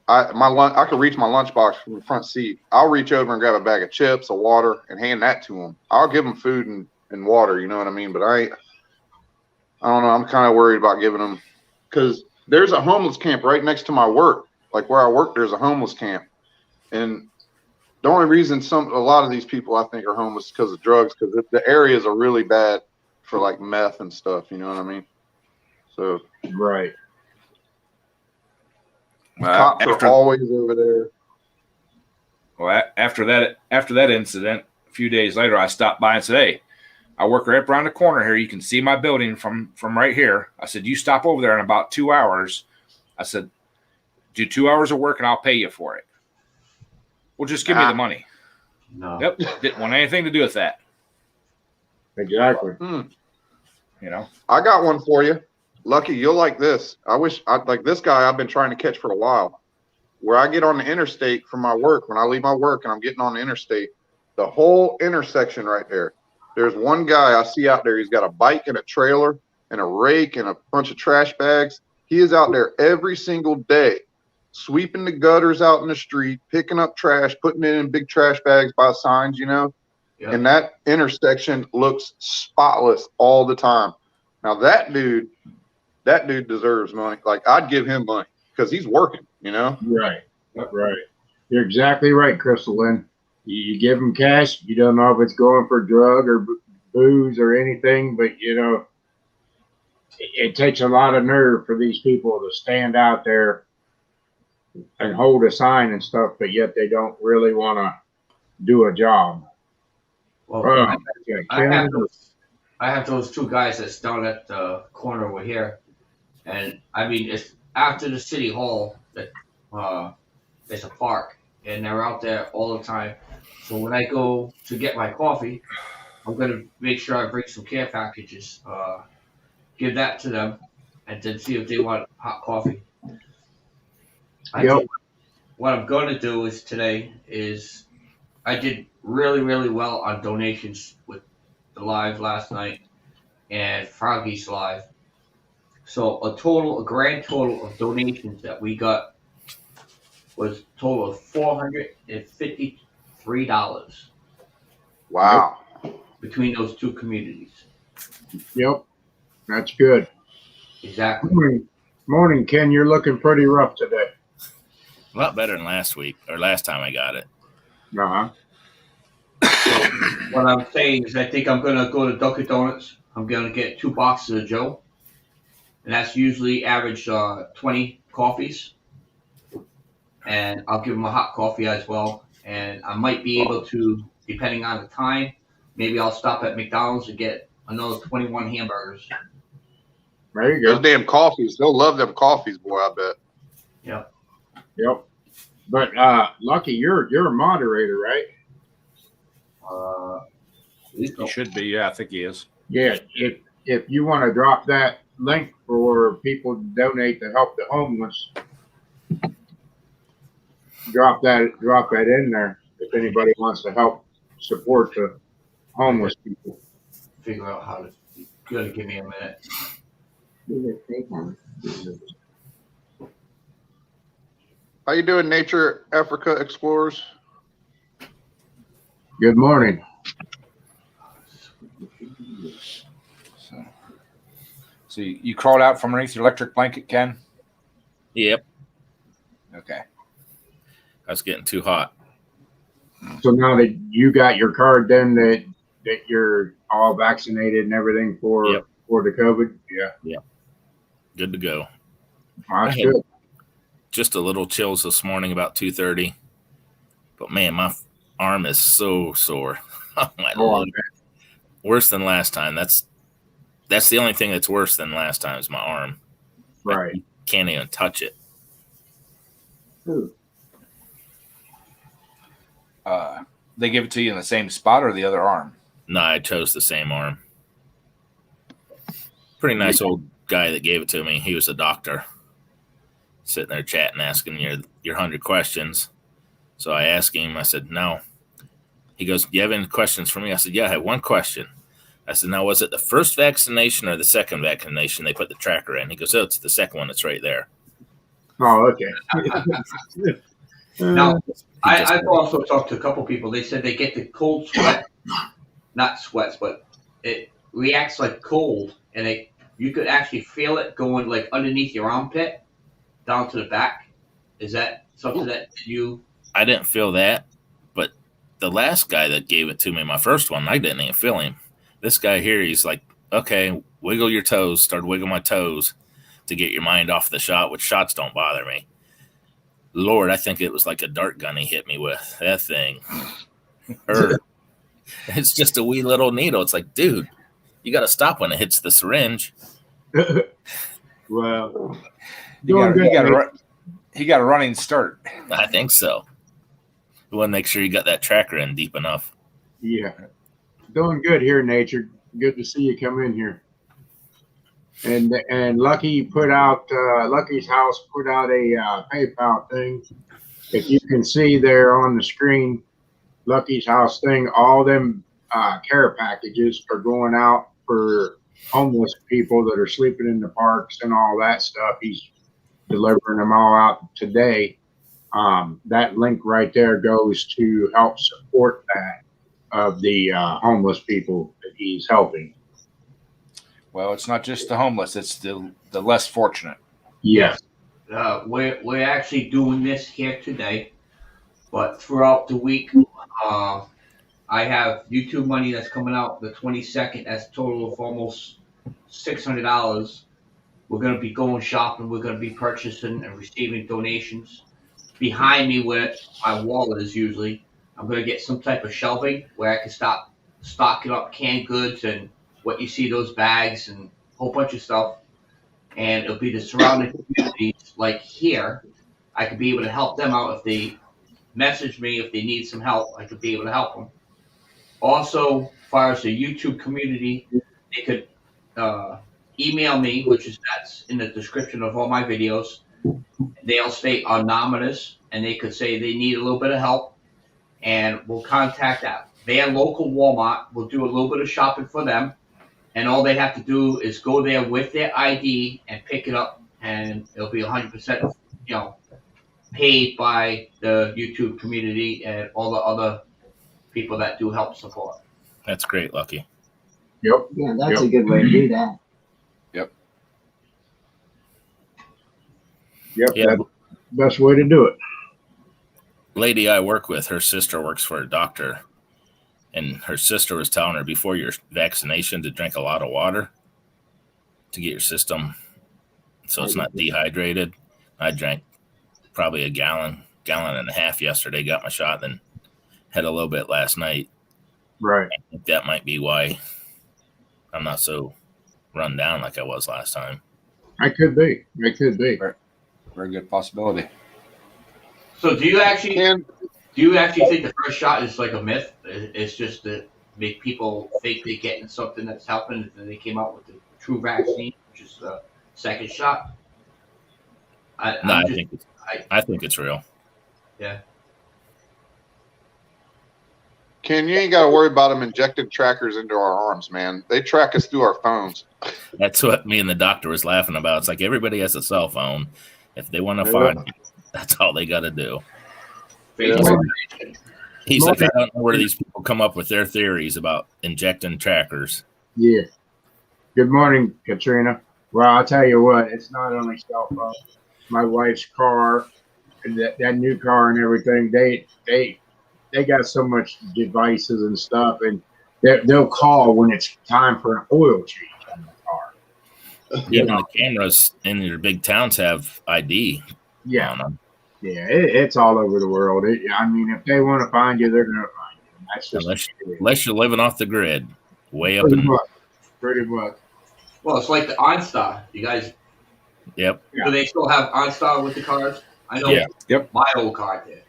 Speaker 5: I can reach my lunchbox from the front seat, I'll reach over and grab a bag of chips, a water, and hand that to them. I'll give them food and water. You know what I mean? But I don't know. I'm kind of worried about giving them because there's a homeless camp right next to my work. Like where I work, there's a homeless camp, and the only reason a lot of these people I think are homeless is because of drugs. Because the areas are really bad for like meth and stuff. You know what I mean? So
Speaker 1: Right.
Speaker 5: cops are always over there.
Speaker 4: Well, after that incident, a few days later, I stopped by and said, "Hey, I work right around the corner here. You can see my building from right here." I said, "You stop over there in about 2 hours." I said, "Do 2 hours of work and I'll pay you for it." Well, just give me the money.
Speaker 3: no.
Speaker 4: Yep. Didn't want anything to do with that.
Speaker 1: Exactly.
Speaker 4: You know.
Speaker 5: I got one for you. Lucky, you'll like this. I wish I like this guy I've been trying to catch for a while. Where I get on the interstate from my work, when I leave my work and I'm getting on the interstate, the whole intersection right there. There's one guy I see out there. He's got a bike and a trailer and a rake and a bunch of trash bags. He is out there every single day, sweeping the gutters out in the street, picking up trash, putting it in big trash bags by signs, you know.
Speaker 3: Yeah.
Speaker 5: And that intersection looks spotless all the time. Now that dude deserves money. Like I'd give him money because he's working, you know.
Speaker 1: Right. Right. You're exactly right, Crystal Lynn. You give them cash. You don't know if it's going for drug or booze or anything, but you know, it takes a lot of nerve for these people to stand out there and hold a sign and stuff, but yet they don't really want to do a job.
Speaker 3: Well,
Speaker 1: Yeah,
Speaker 3: I have those two guys that's down at the corner over here, and I mean it's after the city hall that it's a park, and they're out there all the time. So when I go to get my coffee, I'm gonna make sure I bring some care packages, give that to them, and then see if they want hot coffee. I
Speaker 1: Yep.
Speaker 3: think what I'm gonna do is today is I did really well on donations with the live last night and Froggy's live. So a grand total of donations that we got was a total of $453
Speaker 5: Wow.
Speaker 3: between those two communities.
Speaker 1: Yep. That's good.
Speaker 3: Exactly.
Speaker 1: Morning, Ken. You're looking pretty rough today.
Speaker 6: A lot better than last week or last time I got it.
Speaker 1: Uh-huh.
Speaker 3: What I'm saying is I think I'm gonna go to Dunkin' Donuts. I'm gonna get 2 boxes of Joe, and that's usually average 20 coffees. And I'll give them a hot coffee as well. And I might be able to, depending on the time, maybe I'll stop at McDonald's and get another 21 hamburgers.
Speaker 1: There you
Speaker 5: Those
Speaker 1: go.
Speaker 5: damn coffees. They'll love them coffees, boy, I bet.
Speaker 3: Yep.
Speaker 1: Yep. But Lucky, you're a moderator, right?
Speaker 4: He should be. Yeah, I think he is.
Speaker 1: Yeah. If you want to drop that link for people to donate to help the homeless, drop that in there. If anybody wants to help support the homeless people.
Speaker 3: Figure out how to. You gotta give me a minute.
Speaker 2: You just say them.
Speaker 5: How you doing, Nature Africa Explorers?
Speaker 1: Good morning.
Speaker 4: So you crawled out from underneath your electric blanket, Ken?
Speaker 6: Yep.
Speaker 4: Okay.
Speaker 6: I was getting too hot.
Speaker 1: So now that you got your card, then that you're all vaccinated and everything for
Speaker 6: Yep.
Speaker 1: for the COVID. Yeah.
Speaker 6: Good to go.
Speaker 1: That's
Speaker 6: I had
Speaker 1: good.
Speaker 6: just a little chills this morning about 2:30. But man, my arm is so sore. Oh my
Speaker 1: Oh,
Speaker 6: Lord. Worse than last time. That's the only thing that's worse than last time is my arm.
Speaker 1: right.
Speaker 6: Can't even touch it.
Speaker 2: Ooh,
Speaker 4: They give it to you in the same spot or the other arm?
Speaker 6: No, I chose the same arm. Pretty nice old guy that gave it to me. He was a doctor. Sitting there chatting, asking your 100 questions. So I asked him, I said, no. He goes, do you have any questions for me? I said, yeah, I have one question. I said, now, was it the first vaccination or the second vaccination they put the tracker in? He goes, oh, it's the second one that's right there.
Speaker 1: Oh, okay.
Speaker 3: Now,
Speaker 6: He just-
Speaker 3: I've also talked to a couple people. They said they get the cold sweat, not sweats, but it reacts like cold, and you could actually feel it going like underneath your armpit down to the back. Is that something that you?
Speaker 6: I didn't feel that, but the last guy that gave it to me, my first one, I didn't even feel him. This guy here, he's like, okay, wiggle your toes. Started wiggling my toes to get your mind off the shot, which shots don't bother me. Lord, I think it was like a dart gun he hit me with. That thing hurt. It's just a wee little needle. It's like, dude, you got to stop when it hits the syringe.
Speaker 1: Well,
Speaker 4: He got a running start.
Speaker 6: I think so. We want to make sure you got that tracker in deep enough.
Speaker 1: yeah. Doing good here, Nature. Good to see you come in here. And Lucky put out Lucky's house put out a PayPal thing. If you can see there on the screen, Lucky's house thing, all them care packages are going out for homeless people that are sleeping in the parks and all that stuff. He's delivering them all out today. That link right there goes to help support that of the homeless people that he's helping.
Speaker 4: Well, it's not just the homeless; it's the less fortunate.
Speaker 1: Yes.
Speaker 3: We're actually doing this here today, but throughout the week, I have YouTube money that's coming out the 22nd. That's a total of almost $600. We're going to be going shopping. We're going to be purchasing and receiving donations. Behind me, where my wallet is usually, I'm going to get some type of shelving where I can stop stocking up canned goods and what you see, those bags and a whole bunch of stuff. And it'll be the surrounding communities like here. I could be able to help them out if they message me, if they need some help, I could be able to help them. Also, as far as the YouTube community, they could email me, which is that's in the description of all my videos. They'll stay anonymous, and they could say they need a little bit of help, and we'll contact that. Their local Walmart. We'll do a little bit of shopping for them, and all they have to do is go there with their ID and pick it up, and it'll be 100%, paid by the YouTube community and all the other people that do help support.
Speaker 6: That's great, Lucky.
Speaker 1: Yep.
Speaker 2: Yeah, that's a good way to do that.
Speaker 1: Yep.
Speaker 6: Yeah.
Speaker 1: That's the best way to do it.
Speaker 6: Lady I work with, her sister works for a doctor, and her sister was telling her before your vaccination to drink a lot of water to get your system so it's not dehydrated. I drank probably a gallon and a half yesterday, got my shot, then had a little bit last night.
Speaker 1: Right.
Speaker 6: I think that might be why I'm not so run down like I was last time.
Speaker 1: It could be. It could be.
Speaker 4: Very good possibility.
Speaker 3: So do you actually
Speaker 5: And
Speaker 3: think the first shot is like a myth? It's just to make people think they're getting something that's helping, and then they came out with the true vaccine, which is the second shot?
Speaker 6: I think it's real.
Speaker 3: Yeah.
Speaker 5: Ken, you ain't got to worry about them injecting trackers into our arms, man. They track us through our phones.
Speaker 6: That's what me and the doctor was laughing about. It's like everybody has a cell phone. If they want to find you, that's all they got to do.
Speaker 5: Yeah.
Speaker 6: He's like, I don't know where these people come up with their theories about injecting trackers.
Speaker 1: Yeah. Good morning, Katrina. Well, I'll tell you what, it's not only cell phone. My wife's car, that new car and everything, they got so much devices and stuff, and they'll call when it's time for an oil change on the car.
Speaker 6: Yeah, and the cameras in your big towns have ID
Speaker 1: Yeah.
Speaker 6: on them.
Speaker 1: Yeah, it's all over the world. I mean, if they want to find you, they're going to find you. That's just
Speaker 6: Unless you're living off the grid, way up
Speaker 1: pretty
Speaker 6: in.
Speaker 1: much. Pretty much.
Speaker 3: Well, it's like the OnStar. You guys,
Speaker 6: Yep.
Speaker 3: do they still have OnStar with the cars? I know.
Speaker 6: Yeah.
Speaker 4: Yep.
Speaker 3: My old car did.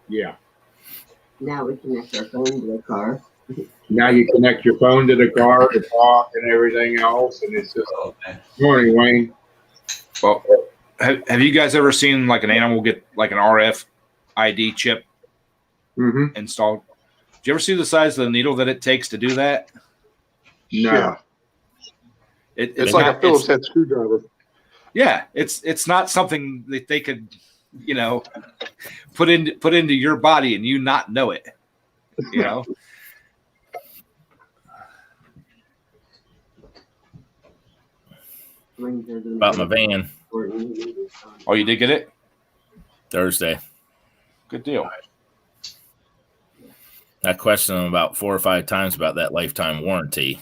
Speaker 1: Yeah.
Speaker 2: Now we connect our phone to the car.
Speaker 1: Now you connect your phone to the car to talk and everything else, and it's just.
Speaker 3: Oh, man.
Speaker 1: Morning, Wayne.
Speaker 4: Well, have you guys ever seen like an animal get like an RF ID chip
Speaker 1: Mm-hmm.
Speaker 4: installed? Did you ever see the size of the needle that it takes to do that?
Speaker 1: No.
Speaker 5: Yeah. It's like a Phillips head screwdriver.
Speaker 4: Yeah, it's not something that they could, put into your body and you not know it. You know.
Speaker 6: About my van
Speaker 4: Oh, you did get it?
Speaker 6: Thursday.
Speaker 4: Good deal.
Speaker 6: I questioned them about 4 or 5 times about that lifetime warranty.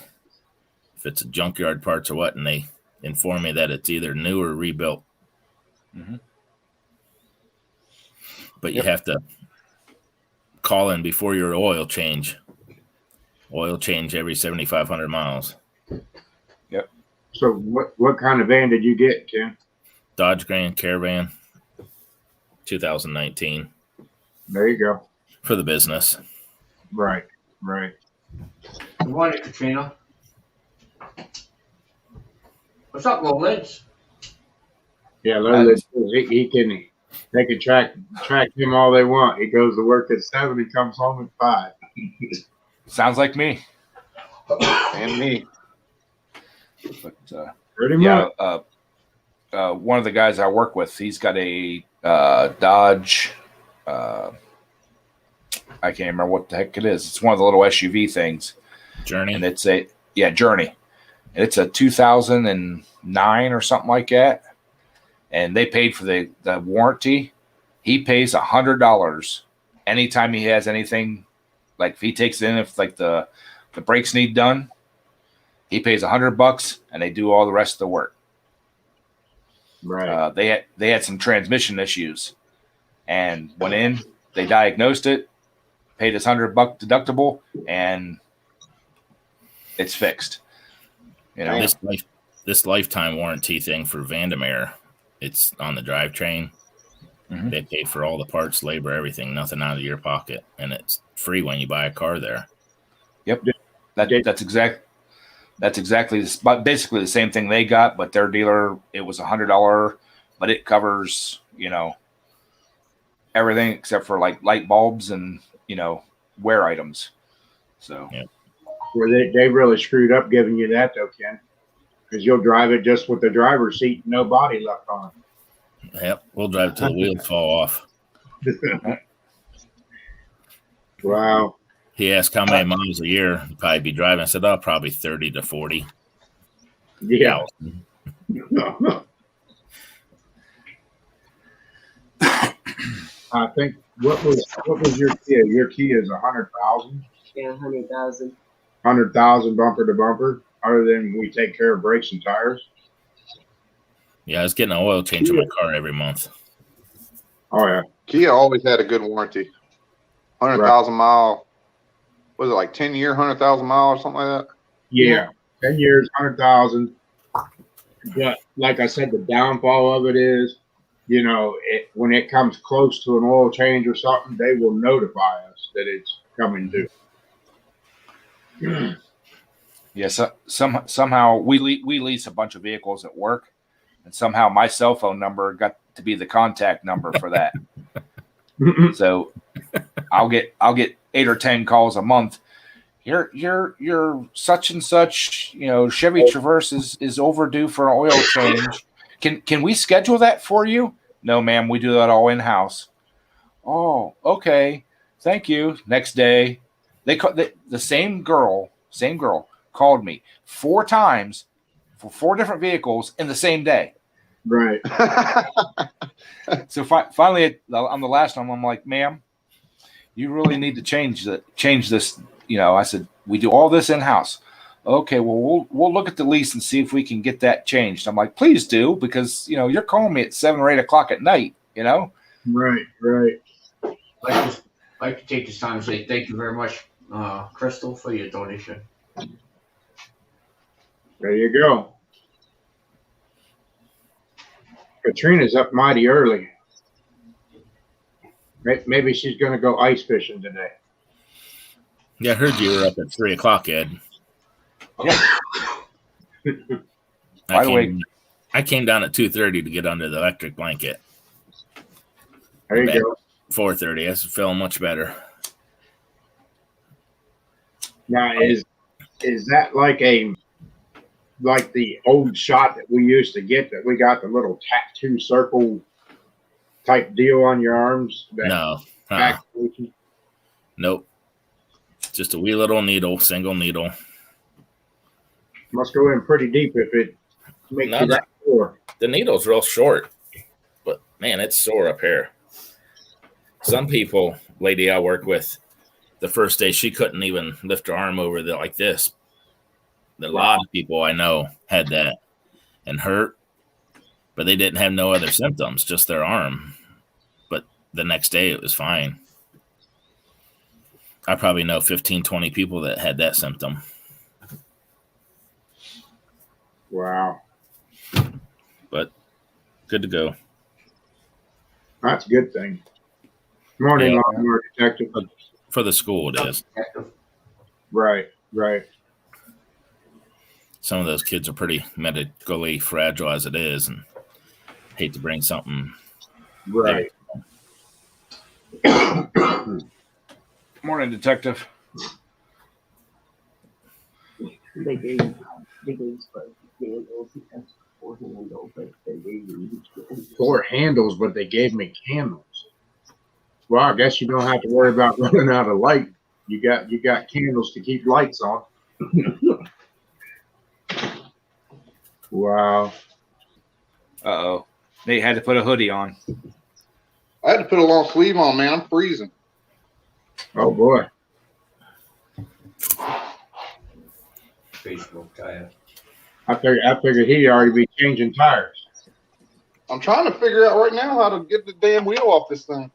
Speaker 6: If it's a junkyard parts or what, and they inform me that it's either new or rebuilt.
Speaker 4: Mm-hmm.
Speaker 6: But you have to call in before your oil change. Oil change every 7,500 miles.
Speaker 4: Yep.
Speaker 1: So what kind of van did you get, Ken?
Speaker 6: Dodge Grand Caravan, 2019.
Speaker 1: There you go.
Speaker 6: For the business.
Speaker 1: Right. Right.
Speaker 3: Good morning, Katrina. What's up, Lowlands?
Speaker 1: Yeah, Lowland, they can track him all they want. He goes to work at 7, he comes home at 5.
Speaker 4: Sounds like me.
Speaker 5: And me.
Speaker 4: But
Speaker 1: Pretty
Speaker 4: yeah,
Speaker 1: much.
Speaker 4: one of the guys I work with, he's got a Dodge. I can't remember what the heck it is. It's one of the little SUV things,
Speaker 6: Journey.
Speaker 4: and it's a Journey. And it's a 2009 or something like that. And they paid for the warranty. He pays $100 anytime he has anything. Like if he takes it in, if like the brakes need done, he pays $100 and they do all the rest of the work.
Speaker 1: Right.
Speaker 4: They had some transmission issues, and went in. They diagnosed it, paid his $100 deductible, and it's fixed. You know,
Speaker 6: This lifetime warranty thing for Vandermeer, it's on the drivetrain.
Speaker 4: Mhm.
Speaker 6: They pay for all the parts, labor, everything, nothing out of your pocket, and it's free when you buy a car there.
Speaker 4: Yep, that's exactly basically the same thing they got, but their dealer, it was $100, but it covers, you know, everything except for like light bulbs and, you know, wear items. So
Speaker 6: Yeah.
Speaker 1: Where they really screwed up giving you that though, Ken, because you'll drive it just with the driver's seat and no body left on
Speaker 6: Yep, we'll drive till the wheels fall off.
Speaker 1: it. Wow.
Speaker 6: He asked how many miles a year he'd probably be driving. I said, oh, probably 30 to 40.
Speaker 1: Yeah. I think what was your Kia? Your Kia is 100,000.
Speaker 2: Yeah, 100,000.
Speaker 1: 100,000 bumper to bumper. Other than we take care of brakes and tires.
Speaker 6: Yeah, I was getting an oil change in my car every month.
Speaker 1: Oh yeah.
Speaker 5: Kia always had a good warranty. 100,000 mile. Was it like 10-year, 100,000 mile or something like that?
Speaker 1: Yeah. 10 years, 100,000. But like I said, the downfall of it is, you know, when it comes close to an oil change or something, they will notify us that it's coming due.
Speaker 4: yeah, somehow we lease a bunch of vehicles at work, and somehow my cell phone number got to be the contact number for that. So I'll get 8 or 10 calls a month. Your such and such, you know, Chevy Traverse is overdue for an oil change. Can we schedule that for you? No, ma'am, we do that all in house. Oh, okay. Thank you. Next day, the same girl called me 4 times for 4 different vehicles in the same day.
Speaker 1: Right.
Speaker 4: So finally, on the last one, I'm like, ma'am, you really need to change this. You know, I said, we do all this in house. Okay, well, we'll look at the lease and see if we can get that changed. I'm like, please do, because, you know, you're calling me at 7 or 8 o'clock at night, you know?
Speaker 1: Right.
Speaker 3: I'd like to take this time to say thank you very much, Crystal, for your donation.
Speaker 1: There you go. Katrina's up mighty early. Maybe she's going to go ice fishing today.
Speaker 6: Yeah, I heard you were up at 3 o'clock, Ed.
Speaker 4: Yeah. By the way,
Speaker 6: I came down at 2:30 to get under the electric blanket.
Speaker 1: There you go.
Speaker 6: 4:30. I was feeling much better.
Speaker 1: Now, is that like the old shot that we used to get, that we got the little tattoo circle type deal on your arms?
Speaker 6: No.
Speaker 1: Activation?
Speaker 6: Nope. Just a wee little needle, single needle.
Speaker 1: Must go in pretty deep if it makes you that sore.
Speaker 6: The needle's real short, but man, it's sore up here. Some people, lady I work with, the first day she couldn't even lift her arm over like this. A lot of people I know had that and hurt, but they didn't have no other symptoms, just their arm. But the next day it was fine. I probably know 15, 20 people that had that symptom.
Speaker 1: Wow.
Speaker 6: But good to go.
Speaker 1: That's a good thing. Morning,
Speaker 6: Yeah.
Speaker 1: Lawnmower Detective.
Speaker 6: For the school, it is.
Speaker 1: Right.
Speaker 6: some of those kids are pretty medically fragile as it is, and hate to bring something.
Speaker 1: Right.
Speaker 4: Morning, detective.
Speaker 2: They gave Spike candles. He asked for 4 handles, but they gave him each
Speaker 1: 4 handles, but they gave me candles. Well, I guess you don't have to worry about running out of light. You got candles to keep lights on. Wow.
Speaker 4: Uh-oh. Nate had to put a hoodie on.
Speaker 5: I had to put a long sleeve on, man. I'm freezing.
Speaker 1: Oh boy.
Speaker 3: Facebook tire.
Speaker 1: I figured he'd already be changing tires.
Speaker 5: I'm trying to figure out right now how to get the damn wheel off this thing.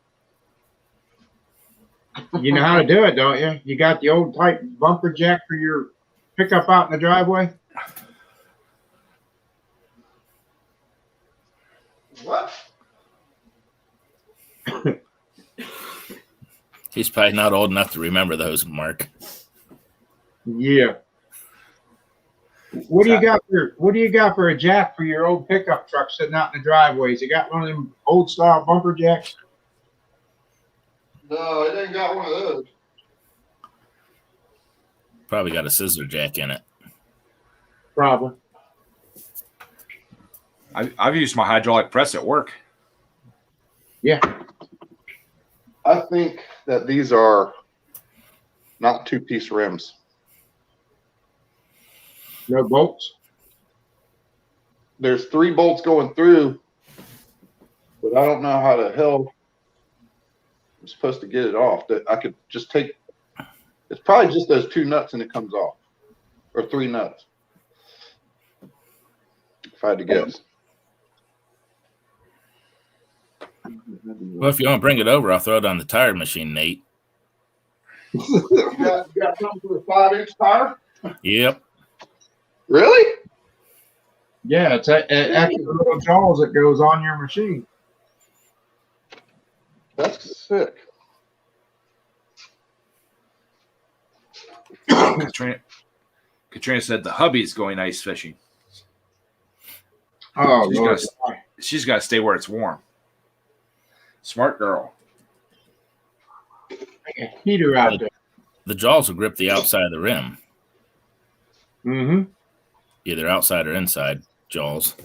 Speaker 1: You know how to do it, don't you? You got the old type bumper jack for your pickup out in the driveway?
Speaker 5: What?
Speaker 6: He's probably not old enough to remember those, Mark.
Speaker 1: Yeah. What do you got for a jack for your old pickup truck sitting out in the driveways? You got one of them old style bumper jacks?
Speaker 5: No, it ain't got one of those.
Speaker 6: Probably got a scissor jack in it.
Speaker 1: Probably.
Speaker 4: I've used my hydraulic press at work.
Speaker 1: Yeah.
Speaker 5: I think that these are not 2-piece rims.
Speaker 1: No bolts?
Speaker 5: There's 3 bolts going through, but I don't know how the hell I'm supposed to get it off. That I could just take. It's probably just those 2 nuts and it comes off, or 3 nuts. If I had to guess.
Speaker 6: Well, if you want to bring it over, I'll throw it on the tire machine, Nate.
Speaker 5: You got something for a 5-inch tire?
Speaker 6: Yep.
Speaker 5: Really?
Speaker 1: Yeah, it's actually the little jaws that goes on your machine.
Speaker 5: That's sick.
Speaker 4: Katrina said the hubby's going ice fishing.
Speaker 1: Oh,
Speaker 4: She's got to stay where it's warm. Smart girl.
Speaker 1: Heater out there.
Speaker 6: The jaws will grip the outside of the rim,
Speaker 1: Mm-hmm.
Speaker 6: either outside or inside jaws.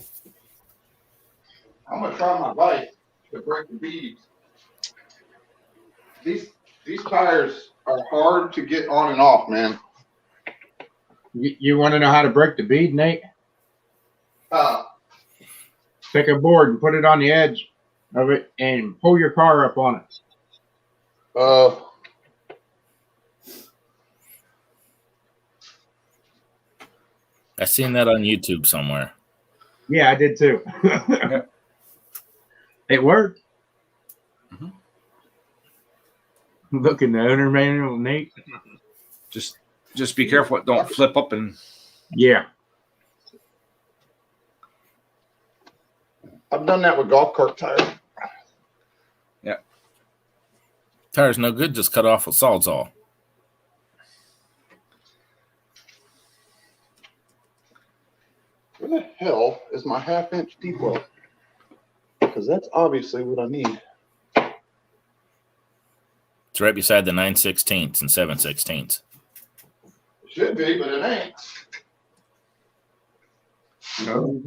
Speaker 5: I'm gonna try my life to break the beads. These tires are hard to get on and off, man.
Speaker 1: You want to know how to break the bead, Nate?
Speaker 5: Uh,
Speaker 1: Take a board and put it on the edge of it and pull your car up on it.
Speaker 6: I seen that on YouTube somewhere.
Speaker 1: Yeah, I did too. It worked.
Speaker 4: Mhm.
Speaker 1: Look in the owner manual, Nate.
Speaker 4: Just be careful. Don't flip up and.
Speaker 1: Yeah.
Speaker 5: I've done that with golf cart tires.
Speaker 6: Tire's no good, just cut off with Sawzall.
Speaker 5: Where the hell is my 1/2-inch deep well? Because that's obviously what I need.
Speaker 6: It's right beside the 9/16 and 7/16.
Speaker 5: Should be, but it ain't.
Speaker 1: No.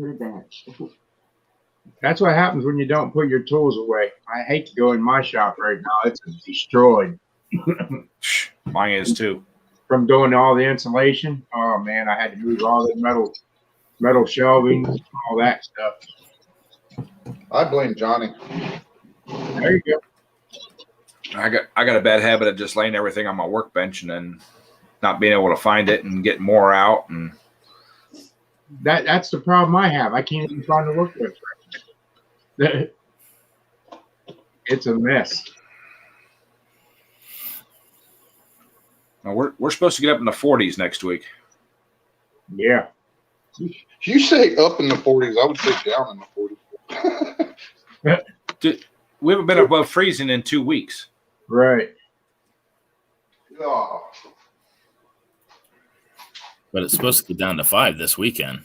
Speaker 1: That's what happens when you don't put your tools away. I hate to go in my shop right now. It's destroyed.
Speaker 4: Mine is too.
Speaker 1: From doing all the insulation. Oh man, I had to move all the metal shelving, all that stuff.
Speaker 5: I blame Johnny.
Speaker 1: There you go.
Speaker 4: I got a bad habit of just laying everything on my workbench and then not being able to find it and getting more out, and
Speaker 1: That's the problem I have. I can't even find the workbench. It's a mess.
Speaker 4: now we're supposed to get up in the 40s next week.
Speaker 1: Yeah.
Speaker 5: You say up in the 40s, I would say down in the 40s.
Speaker 4: We haven't been above freezing in 2 weeks.
Speaker 1: Right.
Speaker 5: Oh.
Speaker 6: But it's supposed to get down to 5 this weekend.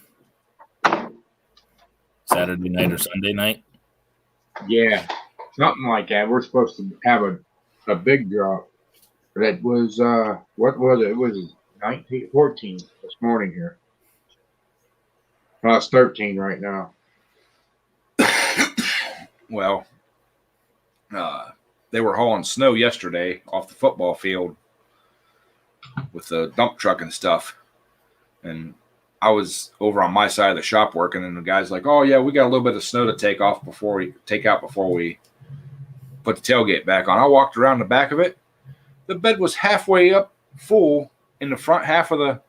Speaker 6: Saturday night or Sunday night.
Speaker 1: Yeah, something like that. We're supposed to have a big drop. But it was, what was it? It was 14 this morning here. Well, it's 13 right now.
Speaker 4: Well, they were hauling snow yesterday off the football field with the dump truck and stuff. And I was over on my side of the shop working, and the guy's like, "Oh yeah, we got a little bit of snow to take out before we put the tailgate back on." I walked around the back of it. The bed was halfway up full in the front half of the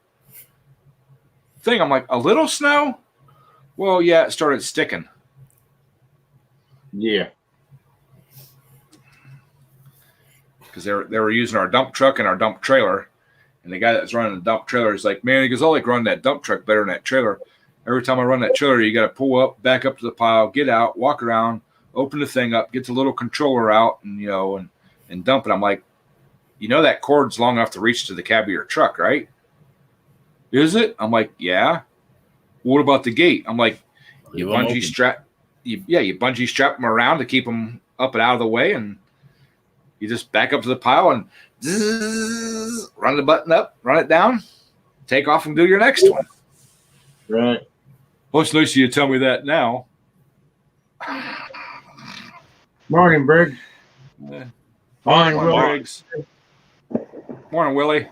Speaker 4: thing. I'm like, "A little snow?" Well, yeah, it started sticking.
Speaker 1: Yeah.
Speaker 4: Because they were using our dump truck and our dump trailer. And the guy that was running the dump trailer is like, "Man," he goes, "I like running that dump truck better than that trailer. Every time I run that trailer, you got to pull up, back up to the pile, get out, walk around, open the thing up, get the little controller out, and and dump it." I'm like, that cord's long enough to reach to the cab of your truck, right? Is it? I'm like, yeah. What about the gate? I'm like, you bungee strap them around to keep them up and out of the way, and you just back up to the pile and zzz, run the button up, run it down, take off and do your next one.
Speaker 1: Right.
Speaker 4: Well, it's nice of you to tell me that now.
Speaker 1: Morning, Briggs. Morning, Willie.
Speaker 4: Briggs. Morning, Willie.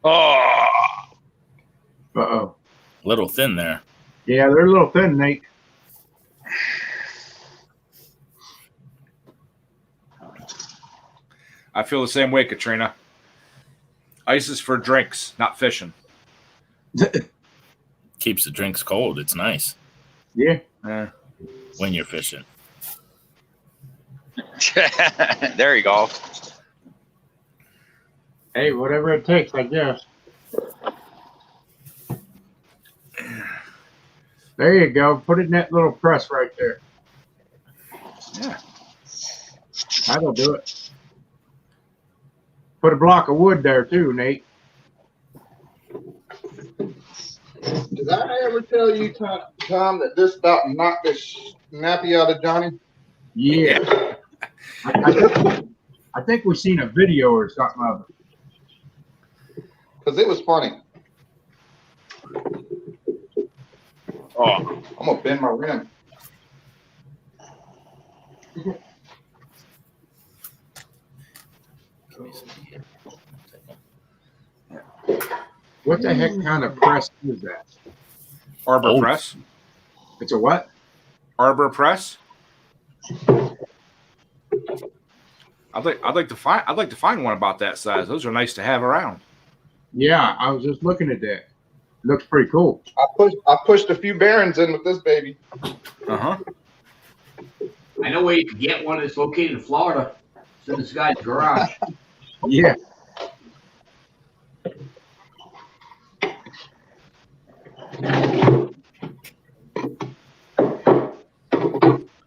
Speaker 7: Oh,
Speaker 1: Uh-oh.
Speaker 6: A little thin there.
Speaker 1: Yeah, they're a little thin, Nate.
Speaker 4: I feel the same way, Katrina. Ice is for drinks, not fishing.
Speaker 6: Keeps the drinks cold. It's nice
Speaker 1: Yeah.
Speaker 6: when you're fishing.
Speaker 7: there you go.
Speaker 1: Hey, whatever it takes, I guess. There you go. Put it in that little press right there.
Speaker 4: Yeah.
Speaker 1: That'll do it. Put a block of wood there too, Nate.
Speaker 5: Did I ever tell you, Tom, that this about knocked this nappy out of Johnny?
Speaker 1: Yeah. I think we've seen a video or something of it.
Speaker 5: Because it was funny.
Speaker 7: Oh,
Speaker 5: I'm going to bend my rim.
Speaker 1: What the heck kind of press is that?
Speaker 4: Arbor Press.
Speaker 1: It's a what?
Speaker 4: Arbor Press. I'd like to find one about that size. Those are nice to have around.
Speaker 1: Yeah, I was just looking at that. Looks pretty cool.
Speaker 5: I pushed a few bearings in with this baby.
Speaker 4: Uh-huh.
Speaker 3: I know where you can get one that's located in Florida. It's in this guy's garage.
Speaker 1: Yeah.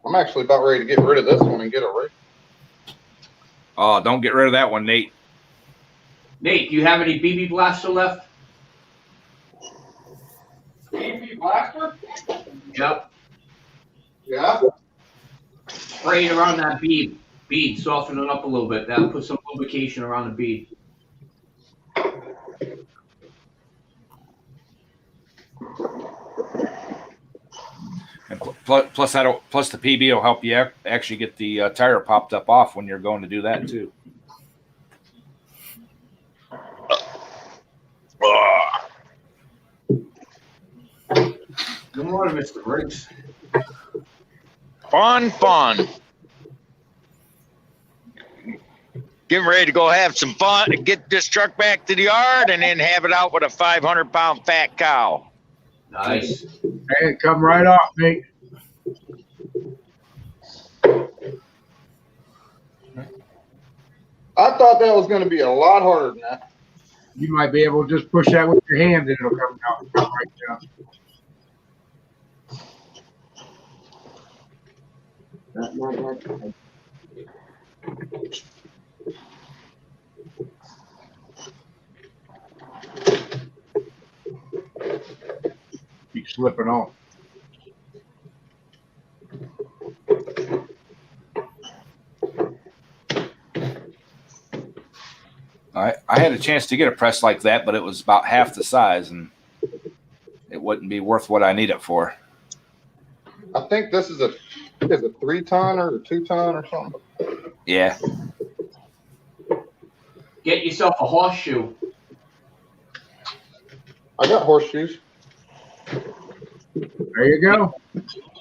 Speaker 5: I'm actually about ready to get rid of this one and get a rig.
Speaker 4: Oh, don't get rid of that one, Nate.
Speaker 3: Nate, do you have any BB blaster left?
Speaker 5: BB blaster?
Speaker 3: Yep.
Speaker 5: Yeah.
Speaker 3: Spray it around that bead. Soften it up a little bit. That'll put some lubrication around the bead.
Speaker 4: And plus the PB will help you actually get the tire popped up off when you're going to do that too.
Speaker 3: Good morning, Mr. Briggs.
Speaker 7: fun. Getting ready to go have some fun and get this truck back to the yard and then have it out with a 500-pound fat cow.
Speaker 3: Nice.
Speaker 1: Hey, come right off, Nate.
Speaker 5: I thought that was going to be a lot harder than that.
Speaker 1: You might be able to just push that with your hand and it'll come right down.
Speaker 2: Not bad.
Speaker 1: slipping off.
Speaker 4: I had a chance to get a press like that, but it was about half the size, and it wouldn't be worth what I need it for.
Speaker 5: I think this is a 3-ton or a 2-ton or something.
Speaker 4: Yeah.
Speaker 3: Get yourself a horseshoe.
Speaker 5: I got horseshoes.
Speaker 1: There you go.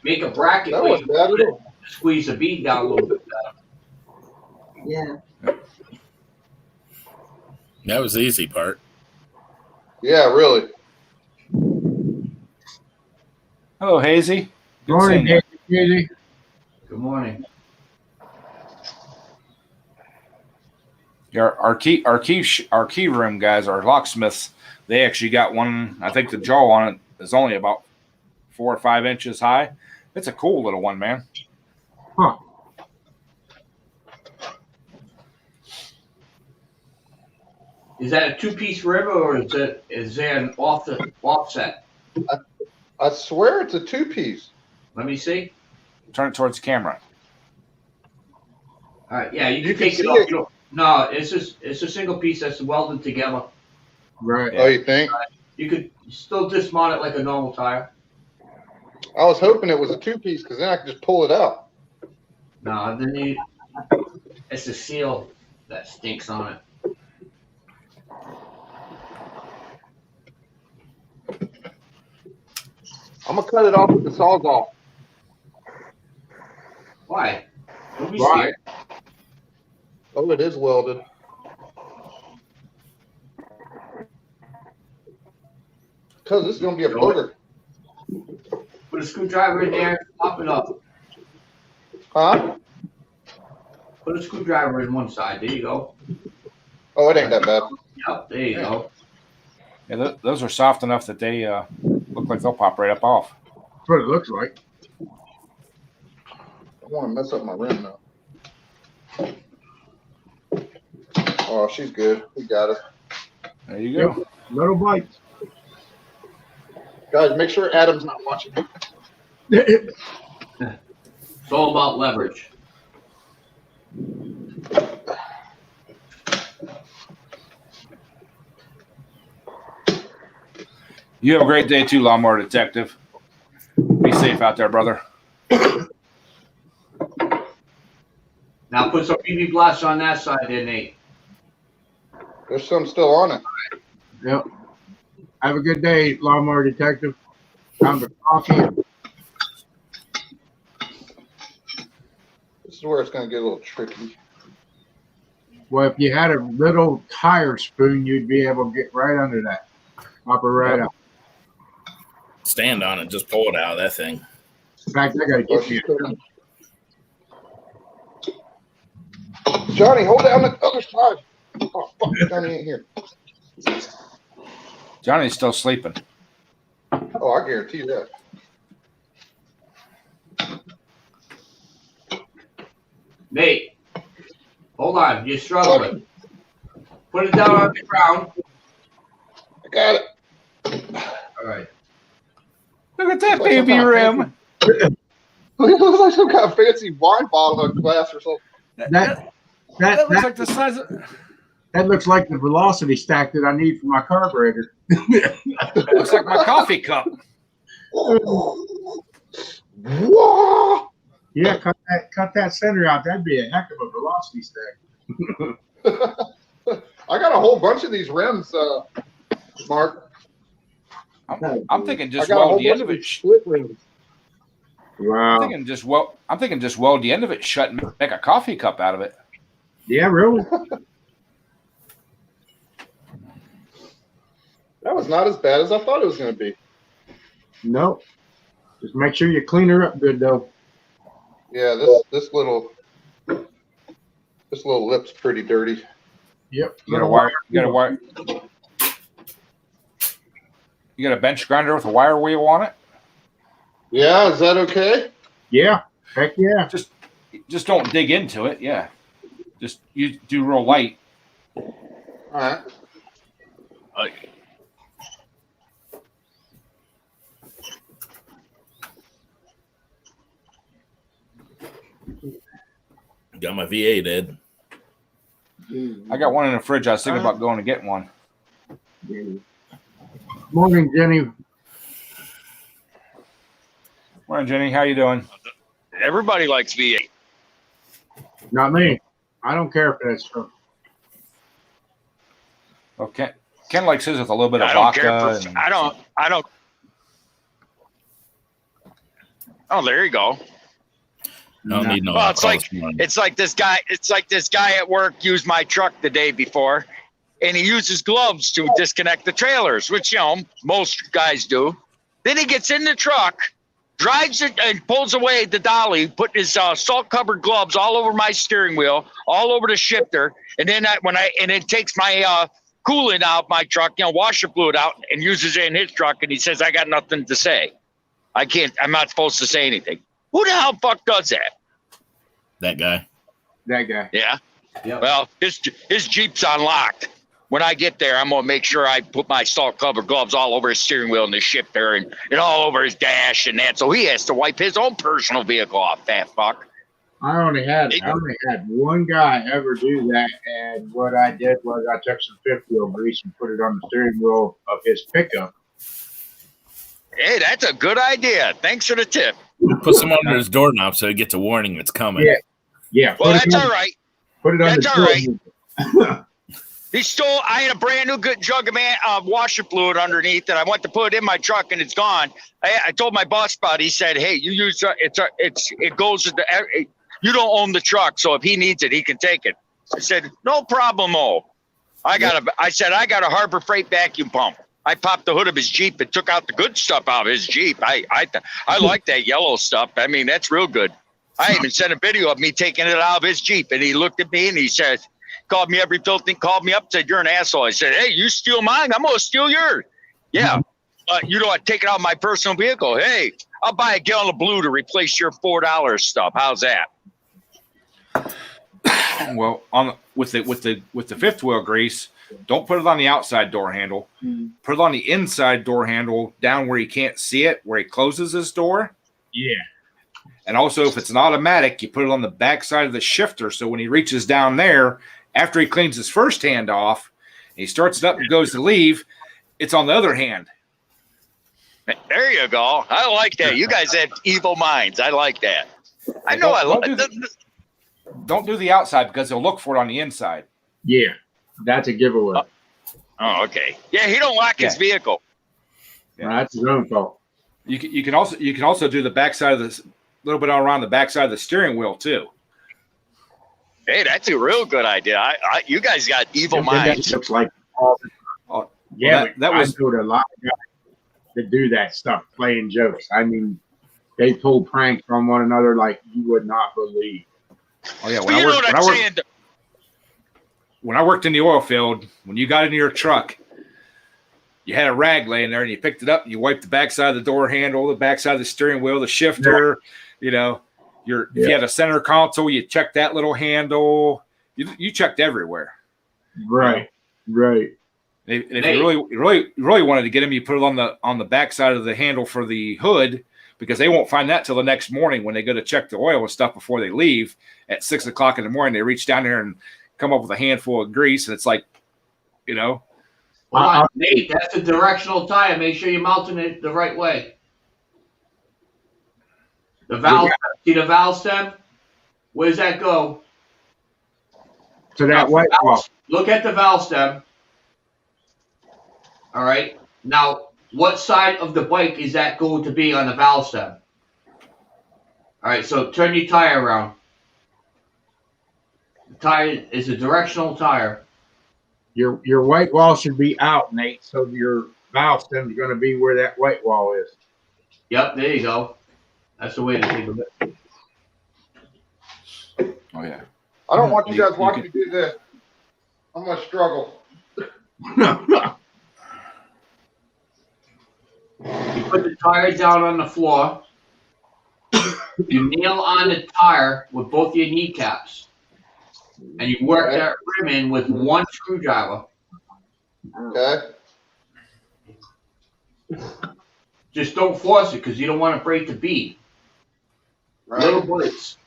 Speaker 3: Make a bracket
Speaker 5: That
Speaker 3: where
Speaker 5: wasn't
Speaker 3: you
Speaker 5: bad at all.
Speaker 3: squeeze the bead down a little bit.
Speaker 2: Yeah.
Speaker 6: That was the easy part.
Speaker 5: Yeah, really.
Speaker 4: Hello, Hazy. Good
Speaker 1: Morning,
Speaker 4: seeing you.
Speaker 1: Hazy.
Speaker 3: Good morning.
Speaker 4: Yeah, our key room guys, our locksmiths, they actually got one. I think the jaw on it is only about 4 or 5 inches high. It's a cool little one, man.
Speaker 1: Huh.
Speaker 3: Is that a 2-piece river or is there an offset?
Speaker 5: I swear it's a 2-piece.
Speaker 3: Let me see.
Speaker 4: Turn it towards the camera.
Speaker 3: All right, yeah, you
Speaker 5: You
Speaker 3: can
Speaker 5: can
Speaker 3: take it
Speaker 5: see
Speaker 3: off.
Speaker 5: it.
Speaker 3: You don't- No, it's a single piece that's welded together.
Speaker 1: Right.
Speaker 4: Yeah.
Speaker 5: Oh, you think?
Speaker 3: You could still dismount it like a normal tire.
Speaker 5: I was hoping it was a 2-piece because then I could just pull it out.
Speaker 3: No, it's the seal that stinks on it.
Speaker 5: I'm gonna cut it off with the sawzall.
Speaker 3: Why? Don't be
Speaker 1: Why?
Speaker 3: scared.
Speaker 5: Oh, it is welded. Because this is gonna be a booger.
Speaker 3: Put a screwdriver in there, pop it up.
Speaker 5: Huh?
Speaker 3: Put a screwdriver in one side. There you go.
Speaker 5: Oh, it ain't that bad.
Speaker 3: Yep, there you go.
Speaker 4: Yeah, those are soft enough that they look like they'll pop right up off.
Speaker 1: That's what it looks like.
Speaker 5: I want to mess up my rim now. Oh, she's good. We got it.
Speaker 4: There you go.
Speaker 1: Little bites.
Speaker 5: Guys, make sure Adam's not watching.
Speaker 3: It's all about leverage.
Speaker 4: You have a great day too, Lawnmower Detective. Be safe out there, brother.
Speaker 3: Now put some PV Blast on that side there, Nate.
Speaker 5: There's some still on it.
Speaker 1: Yep. Have a good day, Lawnmower Detective. Time to coffee.
Speaker 5: This is where it's going to get a little tricky.
Speaker 1: Well, if you had a little tire spoon, you'd be able to get right under that. Pop it right out.
Speaker 6: Stand on it, just pull it out of that thing.
Speaker 1: In fact, I got to
Speaker 5: Oh,
Speaker 1: get you.
Speaker 5: she's cooking. Johnny, hold it on the other side. Oh, fuck. Johnny ain't here.
Speaker 4: Johnny's still sleeping.
Speaker 5: Oh, I guarantee that.
Speaker 3: Nate, hold on. You're struggling. Put it down on the ground.
Speaker 5: I got it.
Speaker 3: All right.
Speaker 4: Look at that
Speaker 5: Like some
Speaker 4: baby
Speaker 5: kind of
Speaker 4: rim.
Speaker 5: It looks like some kind of fancy wine bottle or glass or something.
Speaker 1: That
Speaker 4: looks like the size of.
Speaker 1: that looks like the velocity stack that I need for my carburetor.
Speaker 4: Looks like my coffee cup.
Speaker 5: Whoa!
Speaker 1: Yeah, cut that center out. That'd be a heck of a velocity stack.
Speaker 5: I got a whole bunch of these rims, Mark.
Speaker 4: I'm thinking
Speaker 5: I
Speaker 4: just
Speaker 5: got a whole
Speaker 4: weld the
Speaker 5: bunch
Speaker 4: end
Speaker 5: of
Speaker 4: of it.
Speaker 5: these split rims.
Speaker 4: I'm
Speaker 1: Wow.
Speaker 4: thinking just weld the end of it shut and make a coffee cup out of it.
Speaker 1: Yeah, really?
Speaker 5: That was not as bad as I thought it was going to be.
Speaker 1: No. Just make sure you clean her up good, though.
Speaker 5: Yeah, this little lip's pretty dirty.
Speaker 1: Yep.
Speaker 4: You got a wire. You got a bench grinder with a wire wheel on it.
Speaker 5: Yeah, is that okay?
Speaker 1: Yeah. Heck yeah.
Speaker 4: Just don't dig into it. Yeah. Just you do real light.
Speaker 5: All right.
Speaker 6: Got my V8, Ed.
Speaker 4: I got one in the fridge. I was thinking about going to get one.
Speaker 1: Morning, Jenny.
Speaker 4: Morning, Jenny. How you doing?
Speaker 7: Everybody likes V8.
Speaker 1: Not me. I don't care if that's true.
Speaker 4: Well, Ken likes his with a little bit of
Speaker 7: I don't
Speaker 4: vodka.
Speaker 7: care for. I don't. Oh, there you go.
Speaker 6: I don't need no.
Speaker 7: Well, it's like
Speaker 6: alcohol.
Speaker 7: it's like this guy. It's like this guy at work used my truck the day before, and he uses gloves to disconnect the trailers, which most guys do. Then he gets in the truck, drives it, and pulls away the dolly, putting his salt-covered gloves all over my steering wheel, all over the shifter, and then it takes my coolant out my truck, washer fluid out, and uses it in his truck, and he says I got nothing to say. I'm not supposed to say anything. Who the hell fuck does that?
Speaker 6: That guy.
Speaker 1: That guy.
Speaker 7: Yeah.
Speaker 3: Yep.
Speaker 7: Well, his Jeep's unlocked. When I get there, I'm gonna make sure I put my salt-covered gloves all over his steering wheel and the shifter and all over his dash and that. So he has to wipe his own personal vehicle off. That fuck.
Speaker 1: I only had one guy ever do that, and what I did was I took some fifth wheel grease and put it on the steering wheel of his pickup.
Speaker 7: Hey, that's a good idea. Thanks for the tip.
Speaker 6: Put some under his doorknob so he gets a warning that's coming.
Speaker 1: Yeah.
Speaker 7: Well, that's all right.
Speaker 1: Put it on
Speaker 7: That's
Speaker 1: the
Speaker 7: all right. I had a brand new good jug of washer fluid underneath, and I went to put it in my truck, and it's gone. I told my boss about it. He said, "Hey, you use it goes to the. You don't own the truck, so if he needs it, he can take it." I said, "No problemo." I said I got a Harbor Freight vacuum pump. I popped the hood of his Jeep and took out the good stuff out of his Jeep. I like that yellow stuff. I mean, that's real good. I even sent a video of me taking it out of his Jeep, and he looked at me and he said, called me every filthy, called me up, said, "You're an asshole." I said, "Hey, you steal mine, I'm gonna steal yours." Yeah, you know, I take it out of my personal vehicle. Hey, I'll buy a gallon of blue to replace your $4 stuff. How's that?
Speaker 4: Well, with the fifth wheel grease, don't put it on the outside door handle. Put it on the inside door handle, down where you can't see it, where he closes his door.
Speaker 1: Yeah.
Speaker 4: And also, if it's an automatic, you put it on the back side of the shifter. So when he reaches down there, after he cleans his first hand off, and he starts it up and goes to leave, it's on the other hand.
Speaker 7: There you go. I like that. You guys have evil minds. I like that. I know.
Speaker 4: Don't do the outside because he'll look for it on the inside.
Speaker 1: Yeah. That's a giveaway.
Speaker 7: Oh, okay. Yeah, he don't lock his vehicle.
Speaker 4: Yeah.
Speaker 1: That's his own fault.
Speaker 4: You can also do the backside of this little bit around the backside of the steering wheel too.
Speaker 7: Hey, that's a real good idea. You guys got evil minds.
Speaker 1: Looks like all the, yeah,
Speaker 4: that was
Speaker 1: I know a lot of guys that do that stuff, playing jokes. I mean, they pull pranks on one another like you would not believe.
Speaker 4: Oh yeah, when I worked in the oil field, when you got into your truck, you had a rag laying there and you picked it up and you wiped the backside of the door handle, the backside of the steering wheel, the shifter, if you had a center console, you checked that little handle. You checked everywhere.
Speaker 1: Right. Right.
Speaker 4: And if you really wanted to get them, you put it on the backside of the handle for the hood, because they won't find that till the next morning when they go to check the oil and stuff before they leave at 6 o'clock in the morning. They reach down there and come up with a handful of grease, and it's like,
Speaker 3: Nate, that's a directional tire. Make sure you're mounting it the right way. The valve, see the valve stem? Where does that go?
Speaker 1: To that white wall.
Speaker 3: Look at the valve stem. All right. Now, what side of the bike is that going to be on the valve stem? All right. So turn your tire around. The tire is a directional tire.
Speaker 1: Your white wall should be out, Nate, so your valve stem is going to be where that white wall is.
Speaker 3: Yep, there you go. That's the way to think of it.
Speaker 4: oh yeah.
Speaker 5: I don't want you guys watching me do this. I'm gonna struggle.
Speaker 3: You put the tire down on the floor. You nail on the tire with both your kneecaps. And you work that rim in with one screwdriver.
Speaker 5: Okay.
Speaker 3: Just don't force it because you don't want to break the bead.
Speaker 5: Right.
Speaker 3: Little bites.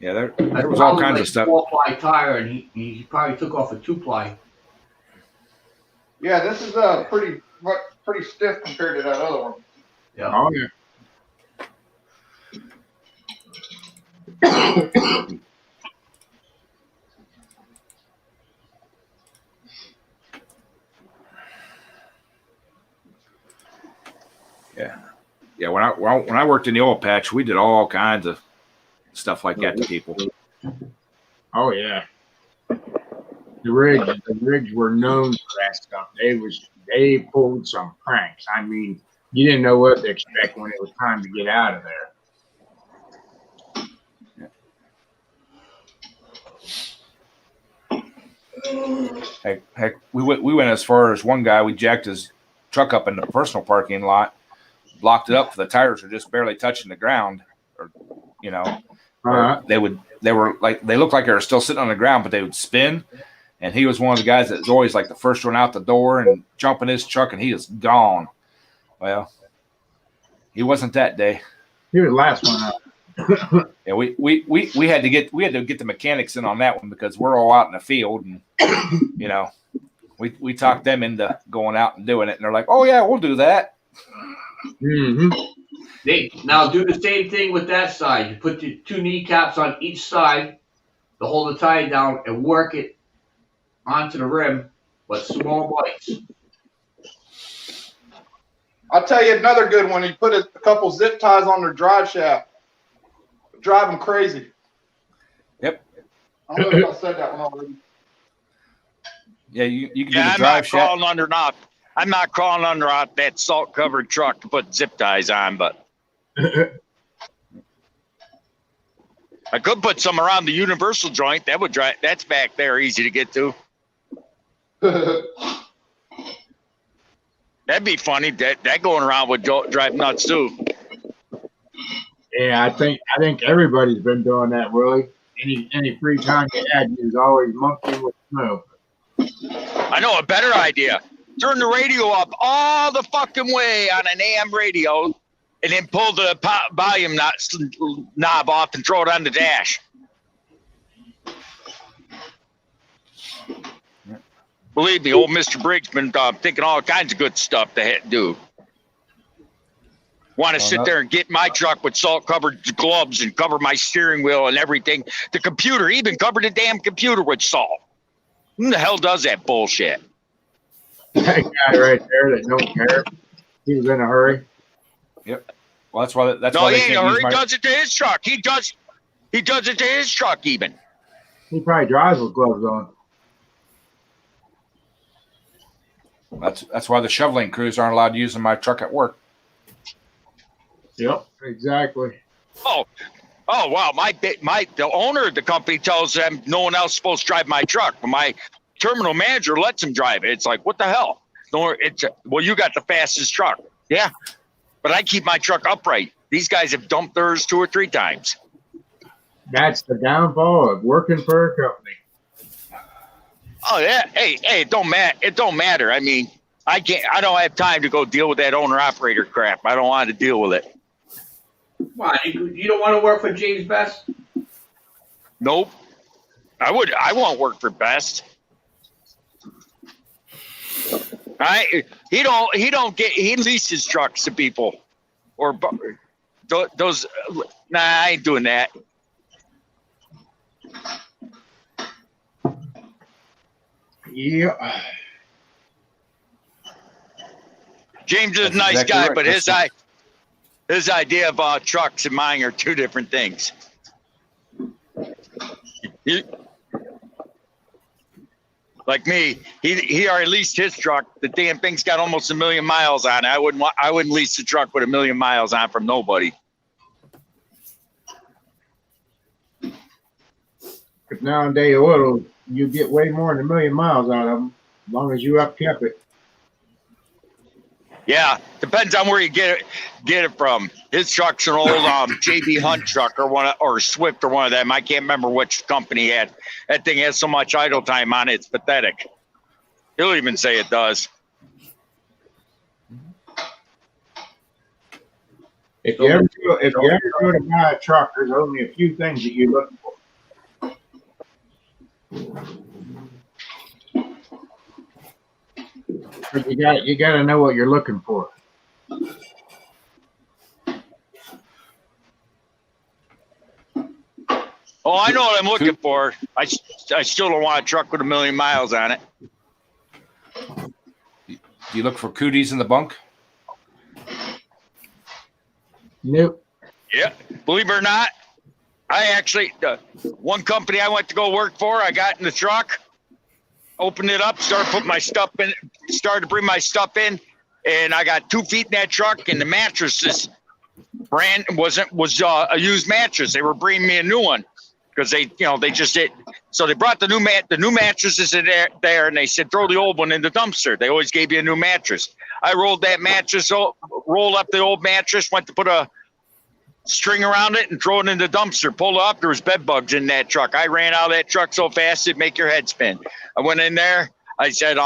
Speaker 4: Yeah, there
Speaker 3: That's
Speaker 4: was all
Speaker 3: probably
Speaker 4: kinds
Speaker 3: like
Speaker 4: of stuff.
Speaker 3: 4-ply tire, and he probably took off a 2-ply.
Speaker 5: Yeah, this is pretty stiff compared to that other one.
Speaker 3: Yeah.
Speaker 1: Oh yeah.
Speaker 4: Yeah, when I worked in the oil patch, we did all kinds of stuff like that to people.
Speaker 1: Oh yeah. The rigs were known for that stuff. They pulled some pranks. I mean, you didn't know what to expect when it was time to get out of there.
Speaker 4: Heck, we went as far as one guy. We jacked his truck up in the personal parking lot, blocked it up, so the tires were just barely touching the ground, or they were like they looked like they were still sitting on the ground, but they would spin. And he was one of the guys that was always like the first one out the door and jump in his truck, and he is gone. Well, he wasn't that day.
Speaker 1: He was the last one out.
Speaker 4: Yeah, we had to get the mechanics in on that one because we're all out in the field, and we talked them into going out and doing it, and they're like, "Oh yeah, we'll do that."
Speaker 1: Mm-hmm.
Speaker 3: Now do the same thing with that side. You put the 2 kneecaps on each side to hold the tire down and work it onto the rim, but small bites.
Speaker 5: I'll tell you another good one. You put a couple zip ties on their drive shaft. Drive them crazy.
Speaker 4: Yep.
Speaker 5: I don't know if I said that one already.
Speaker 4: Yeah, you can do the
Speaker 7: I'm
Speaker 4: drive
Speaker 7: not
Speaker 4: shaft.
Speaker 7: I'm not crawling under that salt covered truck to put zip ties on, but I could put some around the universal joint. That would drive. That's back there, easy to get to. That'd be funny. That going around would drive nuts too.
Speaker 1: Yeah, I think everybody's been doing that, Willie. Any free time you had, you was always monkeying with smoke.
Speaker 7: I know a better idea. Turn the radio up all the fucking way on an AM radio, and then pull the volume knob off and throw it on the dash. Believe me, old Mr. Briggs been thinking all kinds of good stuff to do. Want to sit there and get my truck with salt-covered gloves and cover my steering wheel and everything. The computer, even covered the damn computer with salt. Who the hell does that bullshit?
Speaker 1: That guy right there that don't care. He was in a hurry.
Speaker 4: Yep. Well, that's why. That's
Speaker 7: No,
Speaker 4: why
Speaker 7: he
Speaker 4: they
Speaker 7: ain't in a
Speaker 4: can't
Speaker 7: hurry.
Speaker 4: use
Speaker 7: He
Speaker 4: my.
Speaker 7: does it to his truck. He does it to his truck even.
Speaker 1: He probably drives with gloves on.
Speaker 4: That's why the shoveling crews aren't allowed to use my truck at work.
Speaker 1: Yep, exactly.
Speaker 7: Oh wow! The owner of the company tells them no one else is supposed to drive my truck, but my terminal manager lets him drive it. It's like, what the hell? Well, you got the fastest truck. Yeah, but I keep my truck upright. These guys have dumped theirs 2 or 3 times.
Speaker 1: That's the downfall of working for a company.
Speaker 7: Oh yeah. Hey, it don't matter. It don't matter. I mean, I don't have time to go deal with that owner operator crap. I don't want to deal with it.
Speaker 3: Why? You don't want to work for James Best?
Speaker 7: Nope. I won't work for Best. He leases trucks to people, or those. Nah, I ain't doing that.
Speaker 1: Yeah.
Speaker 7: James is a
Speaker 4: That's
Speaker 7: nice
Speaker 4: exactly
Speaker 7: guy,
Speaker 4: right,
Speaker 7: but
Speaker 4: Chris.
Speaker 7: his idea of trucks and mine are 2 different things. Like me, he already leased his truck. The damn thing's got almost 1 million miles on it. I wouldn't lease the truck with 1 million miles on from nobody.
Speaker 1: If nowadays oil, you get way more than 1 million miles out of them, as long as you upkept it.
Speaker 7: Yeah, depends on where you get it from. His truck's an old JB Hunt truck or Swift or one of them. I can't remember which company he had. That thing has so much idle time on it, it's pathetic. He'll even say it does.
Speaker 1: If you ever if you ever go to buy a truck, there's only a few things that you look for. But you got to know what you're looking for.
Speaker 7: Oh, I know what I'm looking for. I still don't want a truck with 1 million miles on it.
Speaker 4: Do you look for cooties in the bunk?
Speaker 1: Nope.
Speaker 7: Yeah, believe it or not, I actually one company I went to go work for, I got in the truck, opened it up, started putting my stuff in, started to bring my stuff in, and I got 2 feet in that truck, and the mattress was a used mattress. They were bringing me a new one because they just did. So they brought the new mattresses in there, and they said throw the old one in the dumpster. They always gave you a new mattress. I rolled that mattress, rolled up the old mattress, went to put a string around it and throw it in the dumpster. Pulled up, there was bed bugs in that truck. I ran out of that truck so fast it'd make your head spin. I went in there. I said,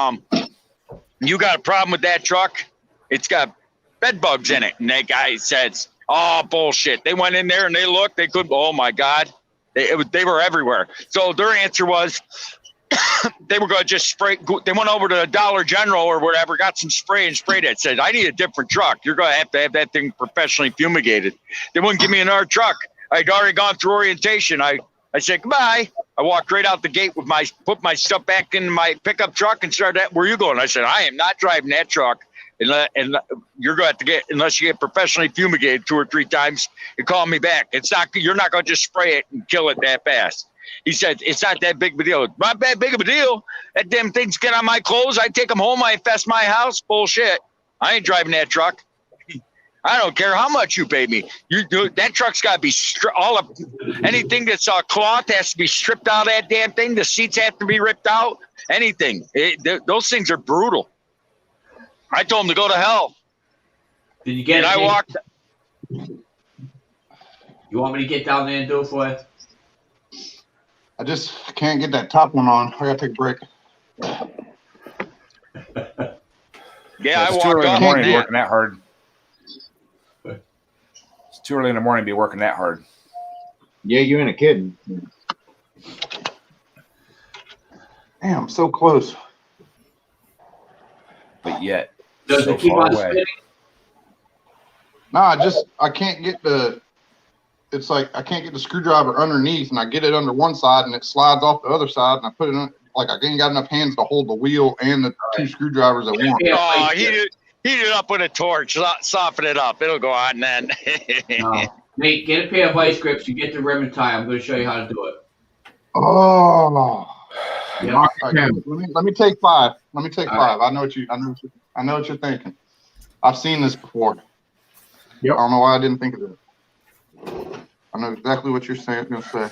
Speaker 7: you got a problem with that truck? It's got bed bugs in it. And that guy says, oh, bullshit. They went in there and they looked. They could. Oh my God, they were everywhere. So their answer was, they were going to just spray. They went over to Dollar General or whatever, got some spray and sprayed it. Said, I need a different truck. You're going to have that thing professionally fumigated. They wouldn't give me another truck. I'd already gone through orientation. I said, goodbye. I walked right out the gate with put my stuff back in my pickup truck and started, where are you going? I said, I am not driving that truck. And you're going to have to unless you get professionally fumigated 2 or 3 times and call me back. You're not going to just spray it and kill it that fast. He said, it's not that big of a deal. It's not that big of a deal. That damn things get on my clothes. I take them home. I infest my house. Bullshit. I ain't driving that truck. I don't care how much you pay me. That truck's got to be anything that's cloth has to be stripped out of that damn thing. The seats have to be ripped out. Anything. Those things are brutal. I told him to go to hell.
Speaker 3: Did you get?
Speaker 7: And I walked.
Speaker 3: You want me to get down there and do it for you?
Speaker 5: I just can't get that top one on. I gotta take a break.
Speaker 7: Yeah, I
Speaker 4: It's too
Speaker 7: walked
Speaker 4: early in the
Speaker 7: off
Speaker 4: morning to be
Speaker 7: that.
Speaker 4: working that hard. It's too early in the morning to be working that hard.
Speaker 1: Yeah, you ain't kidding.
Speaker 5: Damn, so close.
Speaker 4: But yet,
Speaker 3: Does
Speaker 4: so
Speaker 3: it keep
Speaker 4: far
Speaker 3: on
Speaker 4: away.
Speaker 3: spinning?
Speaker 5: No, I can't get it's like I can't get the screwdriver underneath, and I get it under one side and it slides off the other side, and I put it in, like I ain't got enough hands to hold the wheel and the 2 screwdrivers at once.
Speaker 3: Yeah,
Speaker 7: Oh, heat it up with a torch. Soften it up. It'll go on then.
Speaker 3: No. Nate, get a pair of vice grips. You get the rim and tie. I'm going to show you how to do it.
Speaker 5: Oh.
Speaker 3: Yep.
Speaker 5: All right, let me take 5. Let me take 5. I know what you're thinking. I've seen this before.
Speaker 1: Yep.
Speaker 5: I don't know why I didn't think of it. I know exactly what you're saying. Going to say.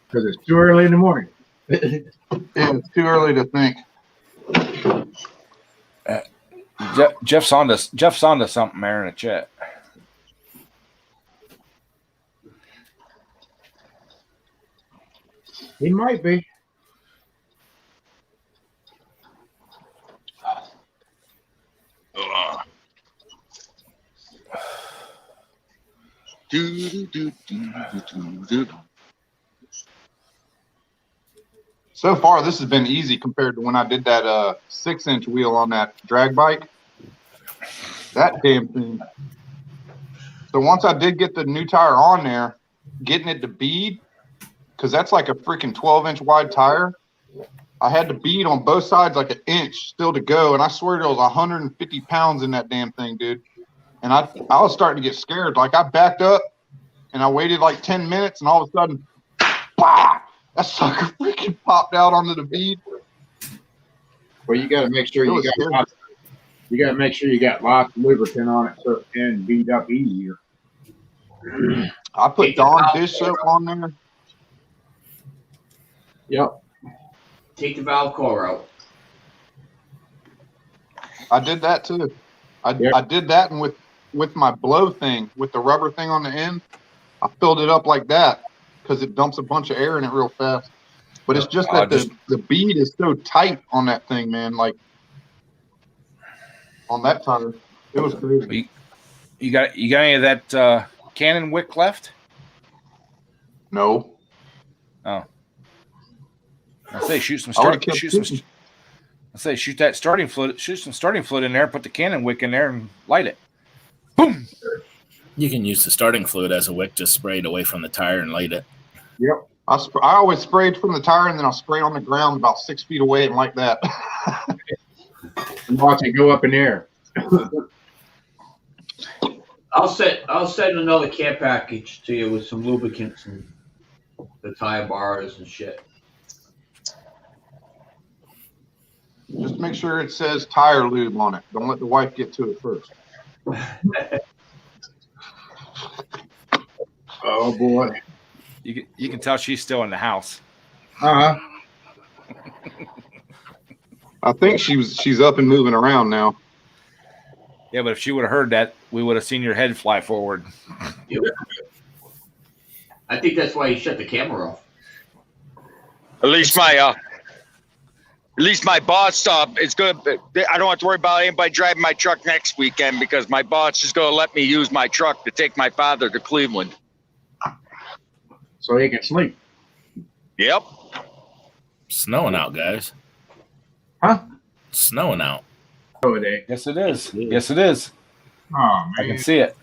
Speaker 1: Because it's too early in the morning.
Speaker 5: It's too early to think.
Speaker 4: Jeff's on to something there in the chat.
Speaker 1: He might be.
Speaker 5: So far, this has been easy compared to when I did that 6-inch wheel on that drag bike. That damn thing. So once I did get the new tire on there, getting it to bead, because that's like a freaking 12-inch wide tire. I had to bead on both sides like 1 inch still to go, and I swear there was 150 pounds in that damn thing, dude. And I was starting to get scared. Like I backed up, and I waited like 10 minutes, and all of a sudden, bah! That sucker freaking popped out onto the bead.
Speaker 1: Well, you got to make sure you got to make sure you got lots of lubricant on it so it can beat up easier.
Speaker 5: I put Dawn dish soap on there.
Speaker 1: Yep.
Speaker 3: Take the valve core out.
Speaker 5: I did that too. I did that, and with my blow thing, with the rubber thing on the end, I filled it up like that because it dumps a bunch of air in it real fast. But it's just that the bead is so tight on that thing, man. Like on that tire, it was crazy.
Speaker 4: You got any of that cannon wick left?
Speaker 5: No.
Speaker 4: Oh. I say shoot some
Speaker 5: I would've
Speaker 4: start
Speaker 5: kept
Speaker 4: shoot some.
Speaker 5: shooting.
Speaker 4: I say shoot that starting fluid. Shoot some starting fluid in there. Put the cannon wick in there and light it. Boom.
Speaker 6: You can use the starting fluid as a wick, just spray it away from the tire and light it.
Speaker 1: Yep.
Speaker 5: I always sprayed from the tire, and then I'll spray on the ground about 6 feet away and like that.
Speaker 1: And watch it go up in the air.
Speaker 3: I'll send another care package to you with some lubricants and the tire bars and shit.
Speaker 5: Just make sure it says tire lube on it. Don't let the wife get to it first.
Speaker 1: Oh boy.
Speaker 4: You can tell she's still in the house.
Speaker 1: Uh-huh.
Speaker 5: I think she's up and moving around now.
Speaker 4: Yeah, but if she would have heard that, we would have seen your head fly forward.
Speaker 3: I think that's why you shut the camera off.
Speaker 7: At least my boss is good. I don't have to worry about anybody driving my truck next weekend because my boss is going to let me use my truck to take my father to Cleveland.
Speaker 1: So he can sleep.
Speaker 7: Yep.
Speaker 6: Snowing out, guys.
Speaker 1: Huh?
Speaker 6: Snowing out.
Speaker 1: Over there.
Speaker 4: Yes, it is. Yes, it is.
Speaker 1: Oh
Speaker 4: I
Speaker 1: man.
Speaker 4: can see it.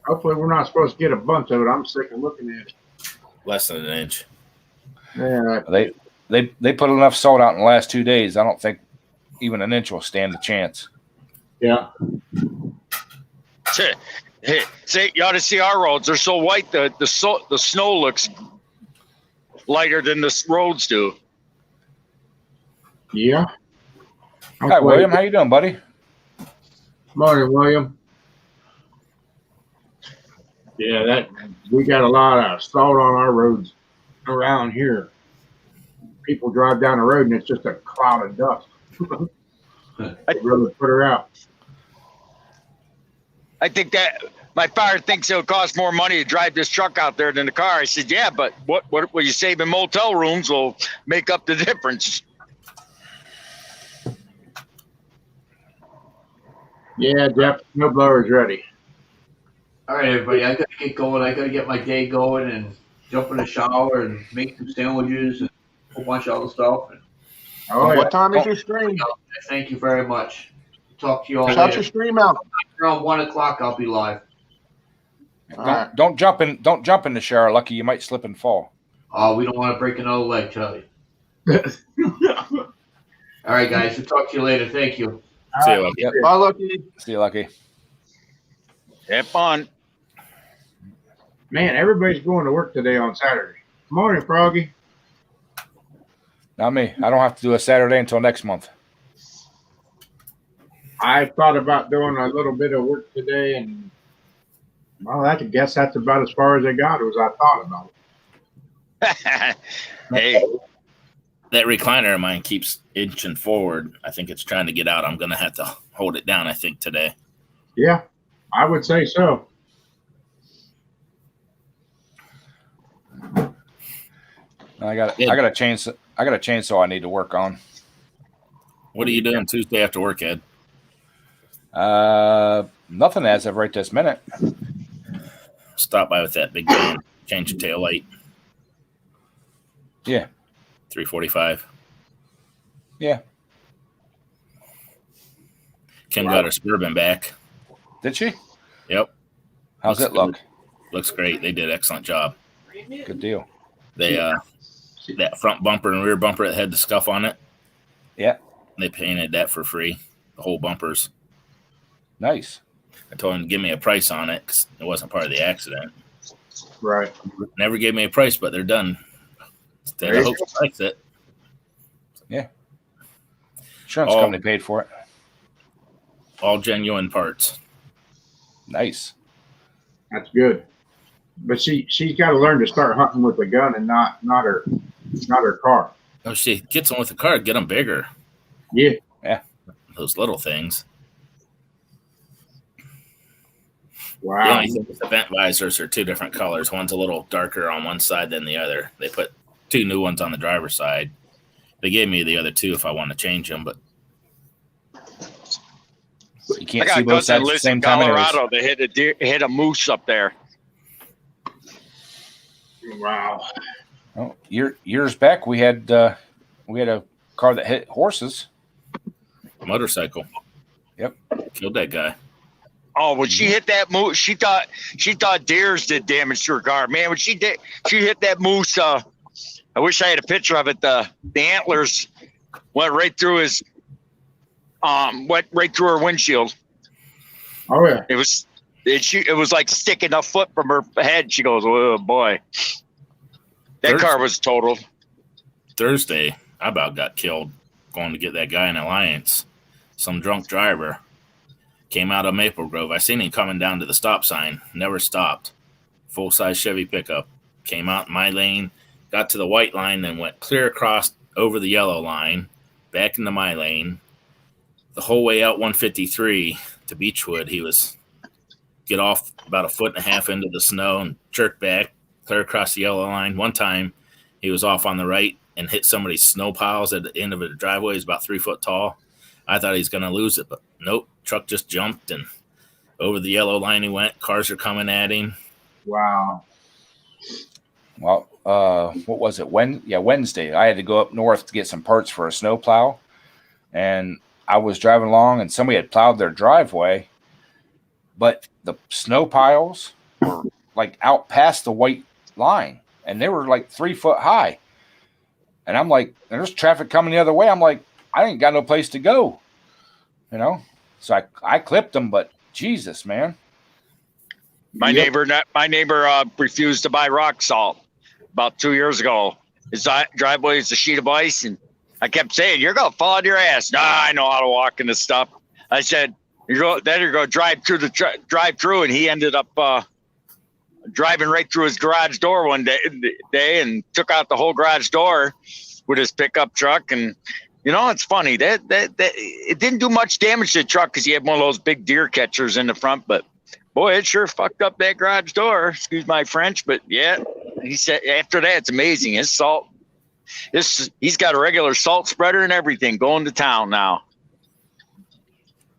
Speaker 1: Hopefully we're not supposed to get a bunch of it. I'm sick of looking at it.
Speaker 6: Less than an inch.
Speaker 1: Yeah.
Speaker 4: They put enough salt out in the last 2 days. I don't think even an inch will stand a chance.
Speaker 1: Yeah.
Speaker 7: See, you ought to see our roads. They're so white that the snow looks lighter than the roads do.
Speaker 1: Yeah.
Speaker 4: Hi, William. How you doing, buddy?
Speaker 1: Morning, William. Yeah, we got a lot of salt on our roads around here. People drive down the road and it's just a cloud of dust. I'd really put her out.
Speaker 7: I think that my father thinks it'll cost more money to drive this truck out there than the car. I said, yeah, but what you save in motel rooms will make up the difference.
Speaker 1: Yeah, Jeff, snowblower's ready.
Speaker 3: All right, everybody, I got to get going. I got to get my day going and jump in the shower and make some sandwiches and a whole bunch of other stuff. And
Speaker 1: Oh, yeah.
Speaker 5: What time is your stream?
Speaker 3: thank you very much. Talk to you all
Speaker 5: Shout
Speaker 3: later.
Speaker 5: your stream out.
Speaker 3: Around 1 o'clock, I'll be live.
Speaker 4: Don't jump in the shower, Lucky. You might slip and fall.
Speaker 3: Oh, we don't want to break another leg, Charlie. All right, guys. We'll talk to you later. Thank you.
Speaker 6: See you, Lucky.
Speaker 4: Yep.
Speaker 5: Bye, Lucky.
Speaker 4: See you, Lucky.
Speaker 7: Have fun.
Speaker 1: Man, everybody's going to work today on Saturday. Morning, Froggy.
Speaker 4: Not me. I don't have to do a Saturday until next month.
Speaker 1: I thought about doing a little bit of work today, and well, I guess that's about as far as I got as I thought about it.
Speaker 7: Hey,
Speaker 6: That recliner of mine keeps inching forward. I think it's trying to get out. I'm going to have to hold it down, I think, today.
Speaker 1: Yeah, I would say so.
Speaker 4: I got a chainsaw I need to work on.
Speaker 6: What are you doing Tuesday after work, Ed?
Speaker 4: Nothing as of right this minute.
Speaker 6: Stop by with that big van, change your tail light.
Speaker 4: Yeah.
Speaker 6: 345.
Speaker 4: Yeah.
Speaker 6: Kim got her Suburban back.
Speaker 4: Did she?
Speaker 6: Yep.
Speaker 4: How's it look?
Speaker 6: Looks great. They did an excellent job.
Speaker 4: Good deal.
Speaker 6: They that front bumper and rear bumper that had the scuff on it.
Speaker 4: Yeah.
Speaker 6: They painted that for free. The whole bumpers.
Speaker 4: Nice.
Speaker 6: I told him to give me a price on it because it wasn't part of the accident.
Speaker 1: Right.
Speaker 6: Never gave me a price, but they're done. I hope he likes it.
Speaker 4: Yeah. Insurance company paid for it.
Speaker 6: All genuine parts.
Speaker 4: Nice.
Speaker 1: That's good. But she's got to learn to start hunting with a gun and not her car.
Speaker 6: Oh, she gets them with the car. Get them bigger.
Speaker 1: Yeah.
Speaker 4: Yeah.
Speaker 6: Those little things. The
Speaker 1: Wow.
Speaker 6: only thing is the vent visors are two different colors. One's a little darker on one side than the other. They put two new ones on the driver's side. They gave me the other two if I want to change them, but
Speaker 4: You
Speaker 7: I
Speaker 4: can't
Speaker 7: got
Speaker 4: see
Speaker 7: a
Speaker 4: both
Speaker 7: cousin
Speaker 4: sides at the
Speaker 7: lives in
Speaker 4: same time. Anyways.
Speaker 7: Colorado that hit a moose up there.
Speaker 1: Wow.
Speaker 4: Well, years back, we had a car that hit horses.
Speaker 6: Motorcycle.
Speaker 4: Yep.
Speaker 6: Killed that guy.
Speaker 7: Oh, when she hit that moose, she thought deers did damage to her car. Man, when she hit that moose. I wish I had a picture of it. The antlers went right through his went right through her windshield.
Speaker 1: Oh yeah.
Speaker 7: It was like sticking a foot from her head. She goes, "Oh boy, that car was totaled."
Speaker 6: Thursday, I about got killed going to get that guy in Alliance. Some drunk driver came out of Maple Grove. I seen him coming down to the stop sign, never stopped. Full-size Chevy pickup. Came out in my lane, got to the white line, then went clear across over the yellow line, back into my lane. The whole way out 153 to Beechwood, he was get off about a foot and a half into the snow and jerk back, clear across the yellow line. One time, he was off on the right and hit somebody's snow piles at the end of the driveway. He's about 3 foot tall. I thought he's going to lose it, but nope. Truck just jumped and over the yellow line he went. Cars are coming at him.
Speaker 1: Wow.
Speaker 4: Well, what was it? Wednesday. I had to go up north to get some parts for a snow plow, and I was driving along, and somebody had plowed their driveway, but the snow piles were like out past the white line, and they were like 3 foot high. And I'm like, there's traffic coming the other way. I'm like, I ain't got no place to go, So I clipped them, but Jesus, man.
Speaker 7: My neighbor refused to buy rock salt about 2 years ago. His driveway is a sheet of ice, and I kept saying, "You're gonna fall on your ass." Nah, I know how to walk in this stuff. I said, "You're going to drive through," and he ended up driving right through his garage door one day and took out the whole garage door with his pickup truck. And it's funny that it didn't do much damage to the truck because he had one of those big deer catchers in the front, but boy, it sure fucked up that garage door. Excuse my French, but yeah, he said after that, it's amazing. His salt, he's got a regular salt spreader and everything going to town now.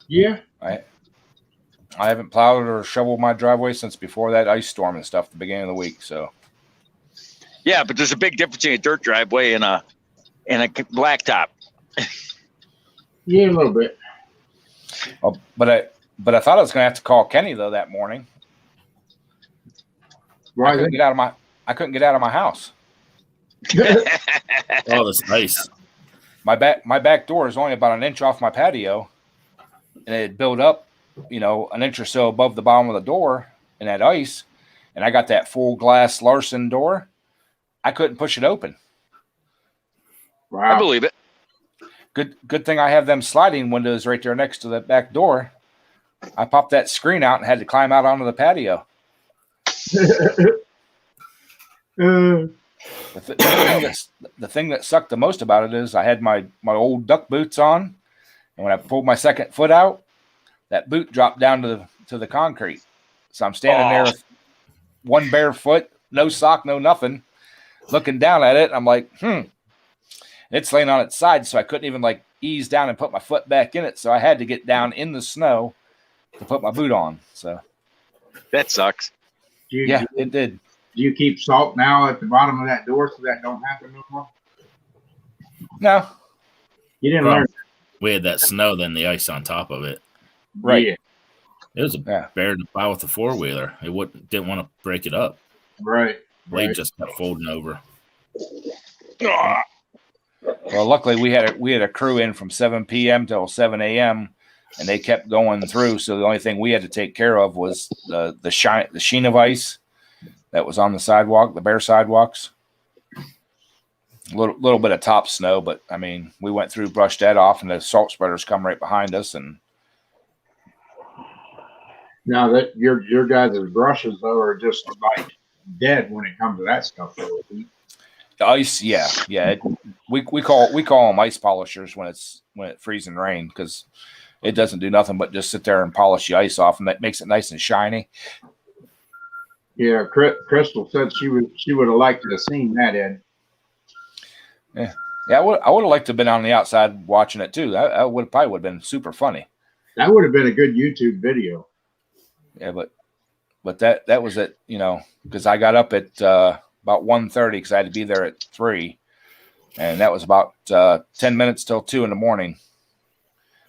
Speaker 1: Yeah.
Speaker 4: I haven't plowed or shoveled my driveway since before that ice storm and stuff at the beginning of the week. So,
Speaker 7: yeah, but there's a big difference between a dirt driveway and a blacktop.
Speaker 1: Yeah, a little bit.
Speaker 4: Oh, but I thought I was going to have to call Kenny though that morning.
Speaker 1: Why
Speaker 4: I couldn't get out of my house.
Speaker 6: Oh, that's nice.
Speaker 4: My back door is only about an inch off my patio, and it had built up, an inch or so above the bottom of the door in that ice, and I got that full glass Larson door. I couldn't push it open.
Speaker 1: Wow.
Speaker 7: I believe it.
Speaker 4: Good thing I have them sliding windows right there next to the back door. I popped that screen out and had to climb out onto the patio. The thing that sucked the most about it is I had my old duck boots on, and when I pulled my second foot out, that boot dropped down to the concrete. So I'm standing there with one bare foot, no sock, no nothing, looking down at it. I'm like, It's laying on its side, so I couldn't even ease down and put my foot back in it. So I had to get down in the snow to put my boot on. So
Speaker 7: that sucks.
Speaker 4: It did.
Speaker 1: Do you keep salt now at the bottom of that door so that don't happen no more?
Speaker 4: No.
Speaker 1: You didn't learn.
Speaker 6: We had that snow, then the ice on top of it.
Speaker 4: Right.
Speaker 1: Yeah.
Speaker 6: It was better to plow with a 4-wheeler. It didn't want to break it up.
Speaker 1: Right.
Speaker 6: Blade just kept folding over.
Speaker 4: Well, luckily we had a crew in from 7 p.m. till 7 a.m. and they kept going through. So the only thing we had to take care of was the sheen of ice that was on the sidewalk, the bare sidewalks. A little bit of top snow, but I mean, we went through, brushed that off, and the salt spreaders come right behind us. And
Speaker 1: now that your guys' brushes though are just dead when it comes to that stuff. Though.
Speaker 4: Ice, yeah. We call them ice polishers when it freezes and rain, because it doesn't do nothing but just sit there and polish the ice off, and that makes it nice and shiny.
Speaker 1: Yeah, Crystal said she would have liked to have seen that, Ed.
Speaker 4: Yeah, I would have liked to have been on the outside watching it too. That probably would have been super funny.
Speaker 1: That would have been a good YouTube video.
Speaker 4: Yeah, but that was it, because I got up at about 1:30 because I had to be there at 3, and that was about 10 minutes till 2 in the morning.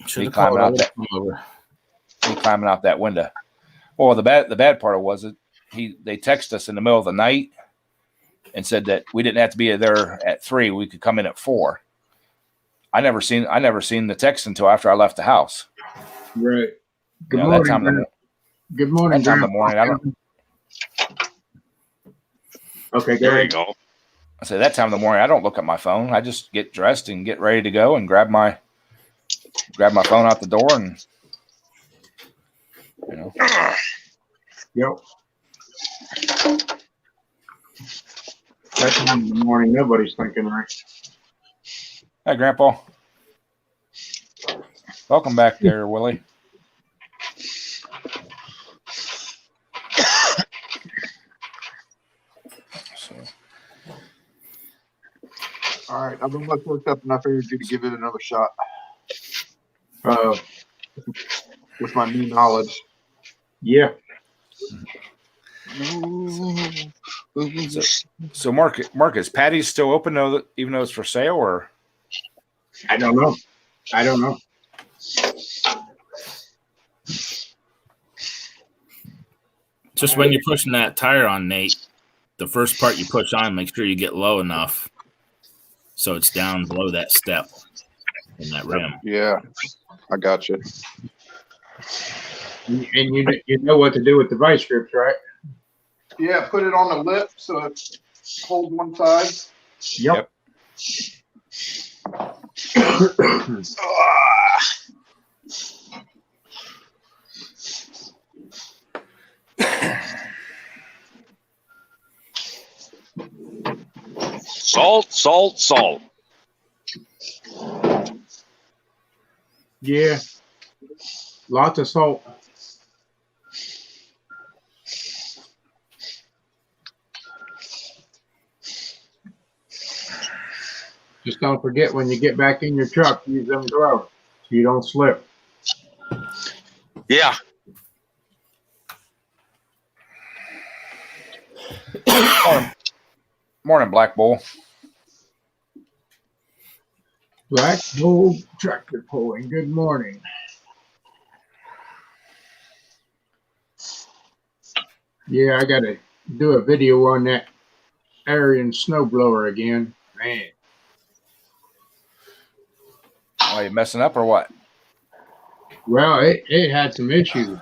Speaker 6: Should have
Speaker 4: climbing
Speaker 6: called
Speaker 4: out
Speaker 6: over.
Speaker 4: Me climbing out that window. Well, the bad part was that they texted us in the middle of the night and said that we didn't have to be there at 3. We could come in at 4. I never seen the text until after I left the house.
Speaker 1: Right. Good
Speaker 4: That
Speaker 1: morning.
Speaker 4: time of the,
Speaker 1: Good morning.
Speaker 4: that time of the morning, I don't.
Speaker 1: Okay,
Speaker 7: There you go.
Speaker 4: I say that time of the morning, I don't look at my phone. I just get dressed and get ready to go and grab my phone out the door and
Speaker 1: Yep. That time in the morning, nobody's thinking right.
Speaker 4: Hey, Grandpa. Welcome back there, Willie. So,
Speaker 5: All right, I've been worked up enough energy to give it another shot with my new knowledge.
Speaker 1: Yeah.
Speaker 4: so Marcus, Patty's still open though, even though it's for sale, or
Speaker 1: I don't know.
Speaker 6: Just when you're pushing that tire on, Nate, the first part you push on, make sure you get low enough so it's down below that step in that rim.
Speaker 5: Yeah, I got you.
Speaker 1: And you know what to do with the vice grips, right?
Speaker 5: Yeah, put it on the lip so it holds one side.
Speaker 1: Yep.
Speaker 7: Salt.
Speaker 1: Yeah. Lots of salt. Just don't forget when you get back in your truck, use them gloves so you don't slip.
Speaker 7: Yeah.
Speaker 4: Morning, Black Bull.
Speaker 1: Black Bull tractor pulling. Good morning. Yeah, I got to do a video on that Arian snowblower again. Man.
Speaker 4: Are you messing up or what?
Speaker 1: Well, it had some issues.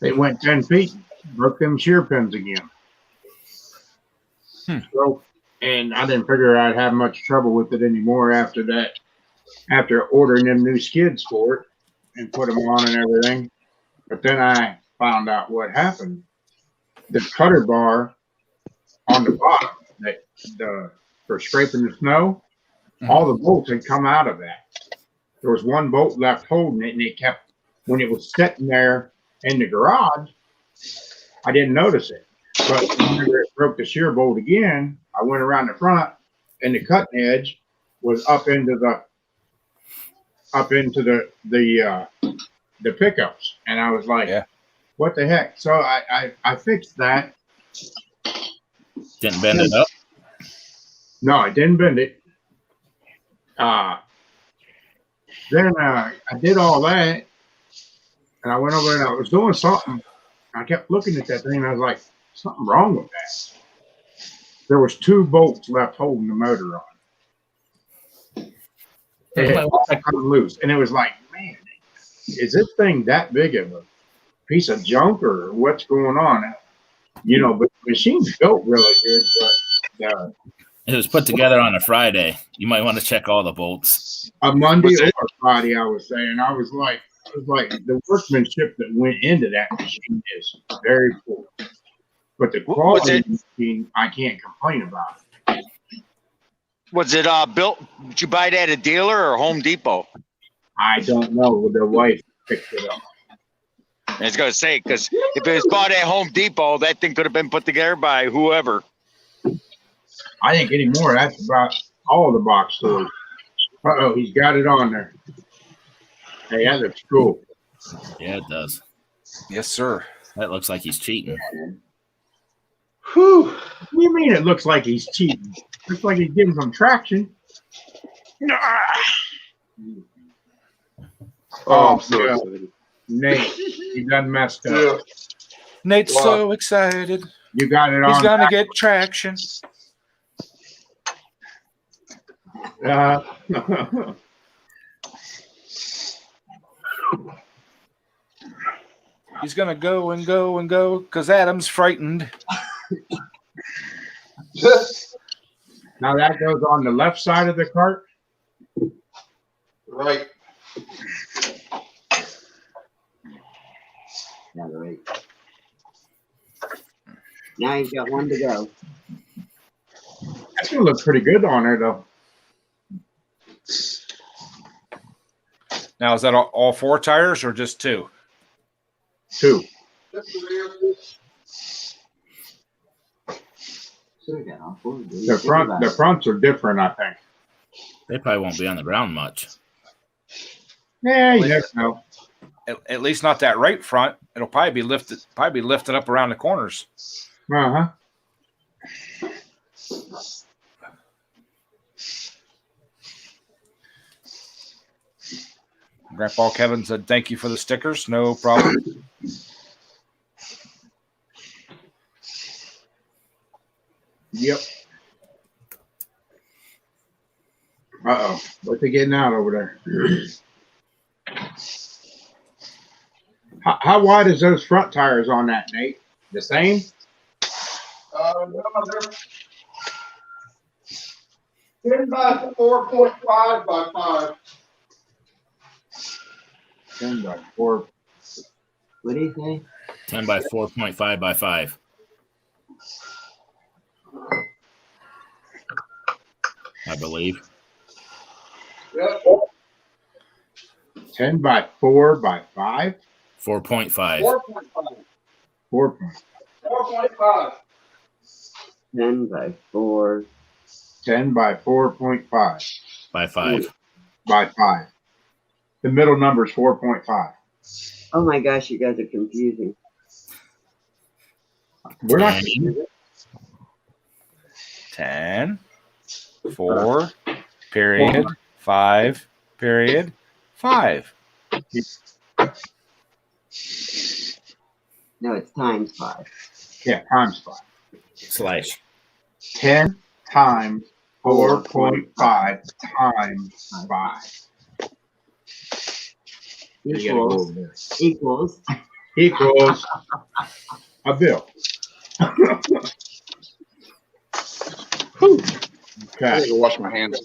Speaker 1: It went 10 feet, broke them shear pins again. So, and I didn't figure I'd have much trouble with it anymore after that, after ordering them new skids for it and put them on and everything. But then I found out what happened. The cutter bar on the bottom, for scraping the snow, all the bolts had come out of that. There was one bolt left holding it, and it kept, when it was sitting there in the garage, I didn't notice it. But whenever it broke the shear bolt again, I went around the front, and the cutting edge was up into the pickups, and I was like,
Speaker 4: Yeah.
Speaker 1: "What the heck?" So I fixed that.
Speaker 6: Didn't bend it up?
Speaker 1: No, I didn't bend it. Then I did all that, and I went over and I was doing something. I kept looking at that thing, and I was like, something wrong with that. There was 2 bolts left holding the motor on. It had all come loose, and it was like, man, is this thing that big of a piece of junk, or what's going on? But the machine's built really good, but
Speaker 6: It was put together on a Friday. You might want to check all the bolts.
Speaker 1: a Monday or Friday, I was saying, I was like, the workmanship that went into that machine is very poor. But the quality of the machine, I can't complain about.
Speaker 7: Was it built? Did you buy it at a dealer or Home Depot?
Speaker 1: I don't know. The wife picked it up.
Speaker 7: I was gonna say, because if it was bought at Home Depot, that thing could have been put together by whoever.
Speaker 1: I think anymore, that's about all the box stores. Uh-oh, he's got it on there. Hey, that looks cool.
Speaker 6: Yeah, it does.
Speaker 4: Yes, sir.
Speaker 6: That looks like he's cheating.
Speaker 1: Whew. What do you mean it looks like he's cheating? Looks like he's getting some traction.
Speaker 5: Oh, I'm so
Speaker 1: no.
Speaker 5: excited.
Speaker 1: Nate, you done messed up.
Speaker 5: Yeah.
Speaker 4: Nate's
Speaker 5: Wow.
Speaker 4: so excited.
Speaker 1: You got it
Speaker 4: He's
Speaker 1: on.
Speaker 4: gonna get traction. He's gonna go and go and go because Adam's frightened.
Speaker 1: Now that goes on the left side of the cart.
Speaker 5: Right.
Speaker 2: Yeah, right. Now he's got one to go.
Speaker 1: That's gonna look pretty good on there, though.
Speaker 4: Now, is that all 4 tires or just 2?
Speaker 1: 2.
Speaker 2: Should've got all four.
Speaker 1: The fronts are different, I think.
Speaker 6: They probably won't be on the ground much.
Speaker 1: Yeah, you never know.
Speaker 4: At least not that right front. It'll probably be lifted up around the corners.
Speaker 1: Uh-huh.
Speaker 4: Grandpa Kevin said, "Thank you for the stickers. No problem."
Speaker 1: Yep. Uh-oh. What's they getting out over there? How wide is those front tires on that, Nate? The same?
Speaker 5: No, they're 10 by 4.5 by 5.
Speaker 1: 10 by 4.
Speaker 2: What do you say?
Speaker 6: 10 by 4.5 by 5. I believe.
Speaker 5: Yep.
Speaker 1: 10 by 4 by 5?
Speaker 6: 4.5
Speaker 5: 4.5.
Speaker 1: 4.
Speaker 5: 4.5.
Speaker 2: 10 by 4.
Speaker 1: 10 by 4.5
Speaker 6: by 5.
Speaker 1: by 5. The middle number is 4.5.
Speaker 2: Oh my gosh, you guys are confusing.
Speaker 1: We're not.
Speaker 4: 10, 4, period, 5, period, 5.
Speaker 2: No, it's times 5.
Speaker 1: Yeah, times 5.
Speaker 6: Slash.
Speaker 1: 10 times 4.5 times 5.
Speaker 2: Equals
Speaker 1: a bill.
Speaker 5: I
Speaker 1: Okay.
Speaker 5: need to wash my hands.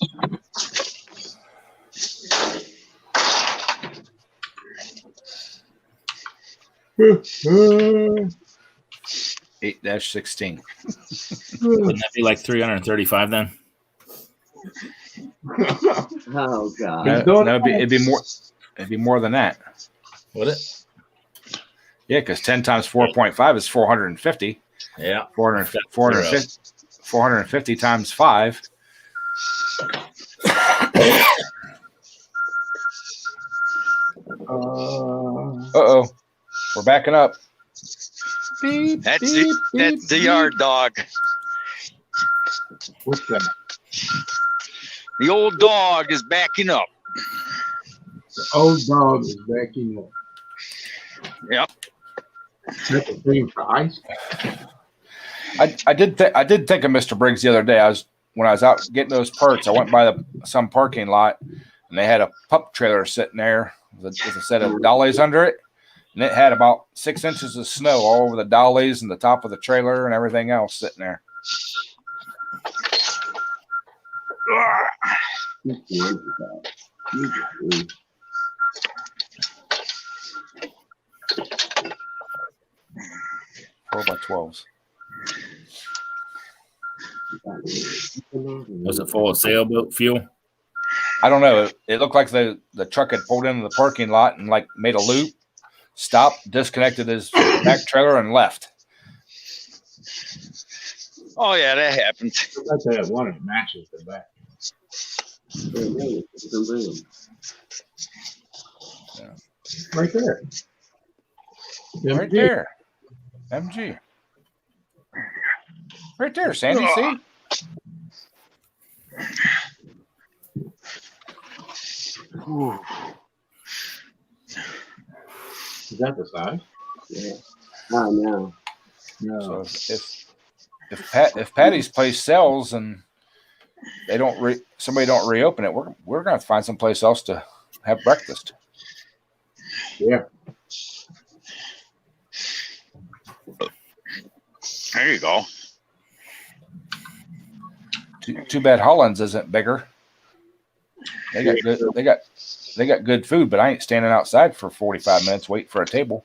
Speaker 1: Uh,
Speaker 4: 8-16.
Speaker 6: Wouldn't that be like 335 then?
Speaker 2: oh god.
Speaker 4: No, it'd be more. It'd be more than that.
Speaker 6: Would it?
Speaker 4: Yeah, because 10 times 4.5 is 450.
Speaker 6: Yeah.
Speaker 4: 450 times 5. Uh-oh. We're backing up. Beep,
Speaker 7: That's
Speaker 4: beep,
Speaker 7: that's the
Speaker 4: beep,
Speaker 7: yard dog.
Speaker 1: What's that?
Speaker 7: The old dog is backing up.
Speaker 1: The old dog is backing up.
Speaker 7: Yep.
Speaker 1: Is that the same price?
Speaker 4: I did think of Mr. Briggs the other day. When I was out getting those parts, I went by some parking lot, and they had a pup trailer sitting there with a set of dollies under it, and it had about 6 inches of snow all over the dollies and the top of the trailer and everything else sitting there. Four by 12s.
Speaker 6: Was it full of sailboat fuel?
Speaker 4: I don't know. It looked like the truck had pulled into the parking lot and like made a loop, stopped, disconnected his back trailer, and left.
Speaker 7: Oh yeah, that happened.
Speaker 1: I like to have one that matches the back. Right there.
Speaker 4: Right there. MG. Right there, Sandy. See?
Speaker 1: Ooh. Is that the size?
Speaker 2: Yeah. Oh no.
Speaker 1: No.
Speaker 4: So if Patty's place sells and they don't somebody don't reopen it, we're gonna have to find someplace else to have breakfast.
Speaker 1: Yeah.
Speaker 7: There you go.
Speaker 4: Too bad Holland's isn't bigger. They got good food, but I ain't standing outside for 45 minutes waiting for a table.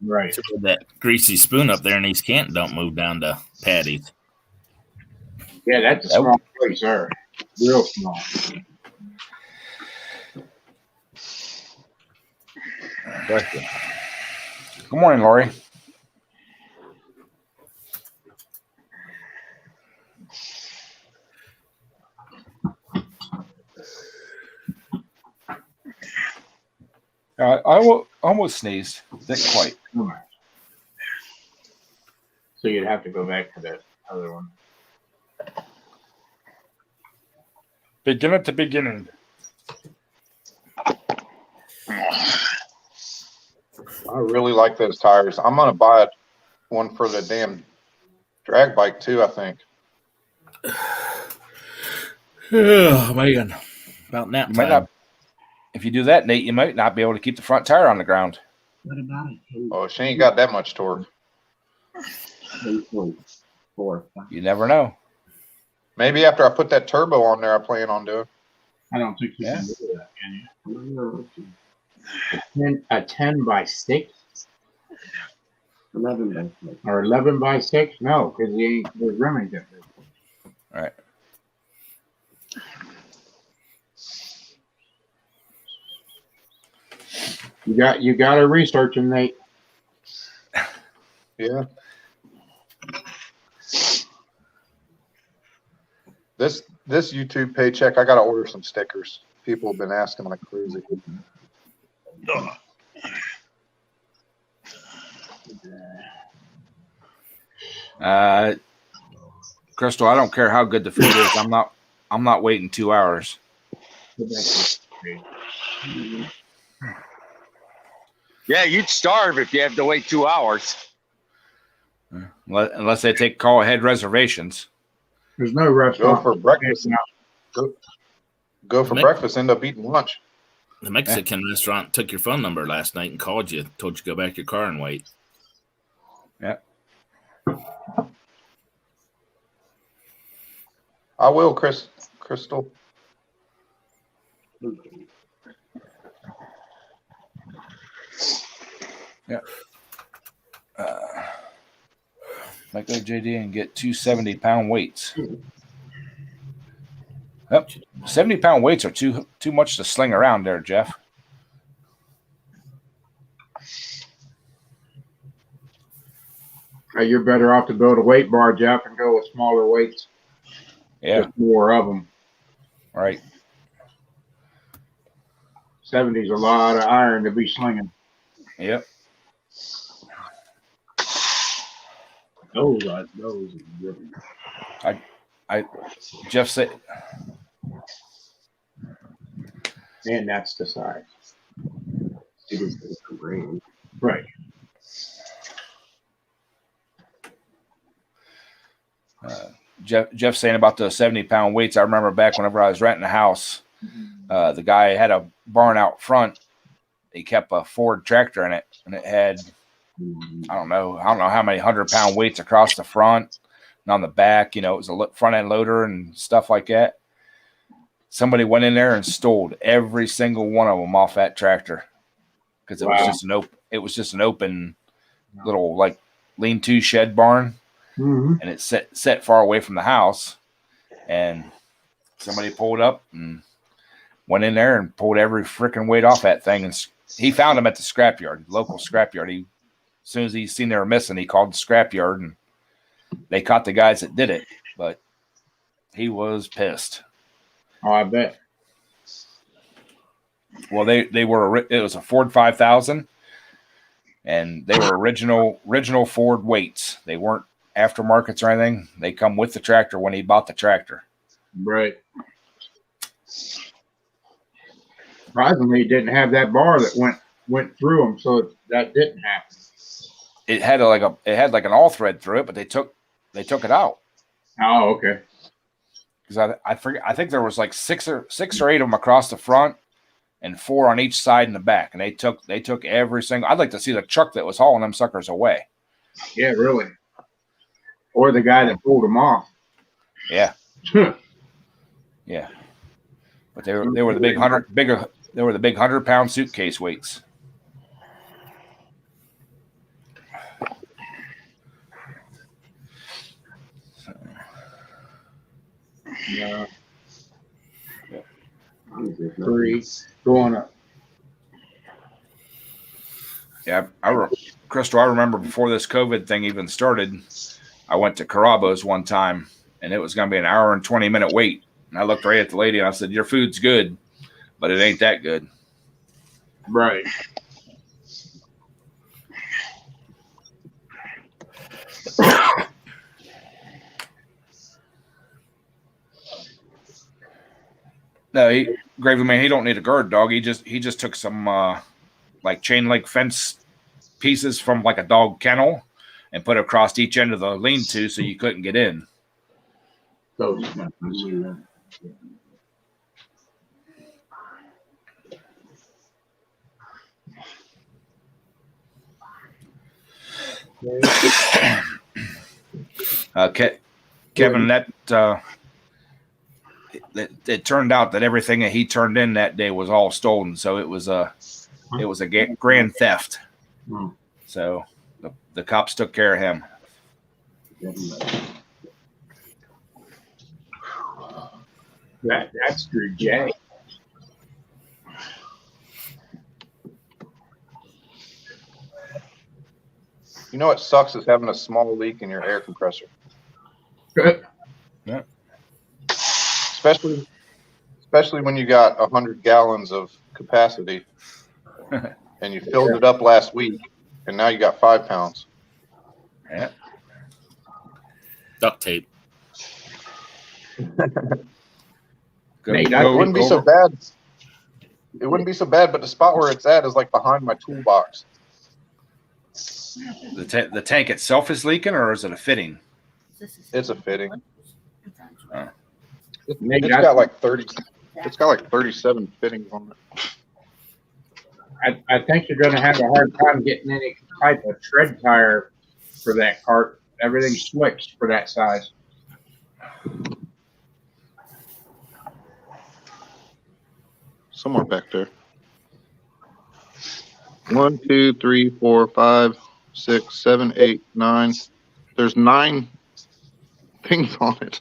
Speaker 1: Right.
Speaker 6: So that greasy spoon up there in East Canton don't move down to Patty's.
Speaker 1: Yeah, that's a small place, sir. Real small.
Speaker 4: Good morning, Lori. I almost sneezed. Didn't quite.
Speaker 1: So you'd have to go back to that other one.
Speaker 4: Begin at the beginning.
Speaker 5: I really like those tires. I'm gonna buy one for the damn drag bike too. I think.
Speaker 6: Oh man, about nap
Speaker 4: You
Speaker 6: time.
Speaker 4: might not. If you do that, Nate, you might not be able to keep the front tire on the ground.
Speaker 2: What about a 10,
Speaker 5: Oh, she ain't got that much torque.
Speaker 2: 10.4?
Speaker 4: You never know.
Speaker 5: Maybe after I put that turbo on there, I plan on doing.
Speaker 1: I don't think you
Speaker 4: Yeah.
Speaker 1: can do that, can
Speaker 2: No,
Speaker 1: you? A 10 by 6
Speaker 2: 11 by 6.
Speaker 1: or 11 by 6? No, because the Remington.
Speaker 4: All right.
Speaker 1: You got to research them, Nate.
Speaker 5: Yeah. This YouTube paycheck, I gotta order some stickers. People have been asking like crazy.
Speaker 4: Crystal, I don't care how good the food is. I'm not waiting 2 hours.
Speaker 7: Yeah, you'd starve if you have to wait 2 hours.
Speaker 4: Unless they take call ahead reservations.
Speaker 1: There's no
Speaker 5: Go
Speaker 1: restaurant.
Speaker 5: for breakfast. Go for
Speaker 6: Nick?
Speaker 5: breakfast. End up eating lunch.
Speaker 6: The Mexican restaurant took your phone number last night and called you, told you to go back to your car and wait.
Speaker 4: Yeah.
Speaker 5: I will, Crystal.
Speaker 4: Yeah. Might go to JD and get 2 70-pound weights. Yep. 70-pound weights are too much to sling around there, Jeff.
Speaker 1: You're better off to build a weight bar, Jeff, and go with smaller weights.
Speaker 4: Yeah.
Speaker 1: Just more of them.
Speaker 4: Right.
Speaker 1: 70's a lot of iron to be slinging.
Speaker 4: Yep.
Speaker 1: Those are good.
Speaker 4: Jeff said,
Speaker 1: And that's the size.
Speaker 2: It is the brand.
Speaker 1: Right.
Speaker 4: Jeff saying about the 70-pound weights. I remember back whenever I was renting a house, the guy had a barn out front. He kept a Ford tractor in it, and it had I don't know how many 100-pound weights across the front and on the back. You know, it was a front end loader and stuff like that. Somebody went in there and stole every single one of them off that tractor because it was just an open little like lean-to shed barn.
Speaker 1: Mm-hmm.
Speaker 4: And it's set far away from the house, and somebody pulled up and went in there and pulled every freaking weight off that thing. And he found them at the scrapyard, local scrapyard. As soon as he seen they were missing, he called the scrapyard, and they caught the guys that did it. But he was pissed.
Speaker 1: Oh, I bet.
Speaker 4: Well, they were, it was a Ford 5000, and they were original Ford weights. They weren't aftermarkets or anything. They come with the tractor when he bought the tractor.
Speaker 1: Right. Surprisingly, it didn't have that bar that went through them, so that didn't happen.
Speaker 4: It had like an all thread through it, but they took it out.
Speaker 1: Oh, okay.
Speaker 4: Because I forget, I think there was like six or eight of them across the front, and 4 on each side and the back, and they took every single. I'd like to see the truck that was hauling them suckers away.
Speaker 1: Yeah, really. Or the guy that pulled them off.
Speaker 4: Yeah. Yeah. But they were the big 100-pound suitcase weights.
Speaker 1: Yeah. 3 going up.
Speaker 4: Yeah, Crystal, I remember before this COVID thing even started, I went to Carabo's one time, and it was going to be an hour and 20-minute wait. And I looked right at the lady, and I said, "Your food's good, but it ain't that good."
Speaker 1: Right.
Speaker 4: No, Gravy Man, he don't need a guard dog. He just took some like chain link fence pieces from like a dog kennel and put it across each end of the lean-to so you couldn't get in.
Speaker 1: So,
Speaker 4: Kevin, it turned out that everything that he turned in that day was all stolen. So it was a grand theft. So the cops took care of him.
Speaker 1: That's Drew J.
Speaker 5: You know what sucks is having a small leak in your air compressor.
Speaker 4: Yeah.
Speaker 5: Especially when you got 100 gallons of capacity and you filled it up last week and now you got 5 pounds.
Speaker 4: Yeah.
Speaker 6: Duct tape.
Speaker 5: It wouldn't be so bad. It wouldn't be so bad, but the spot where it's at is like behind my toolbox.
Speaker 4: The tank itself is leaking, or is it a fitting?
Speaker 5: It's a fitting.
Speaker 4: Oh.
Speaker 5: It's got like 30. It's got like 37 fittings on it.
Speaker 1: I think you're going to have a hard time getting any type of tread tire for that cart. Everything slicks for that size.
Speaker 5: Somewhere back there. 1, 2, 3, 4, 5, 6, 7, 8, 9. There's 9 things on it.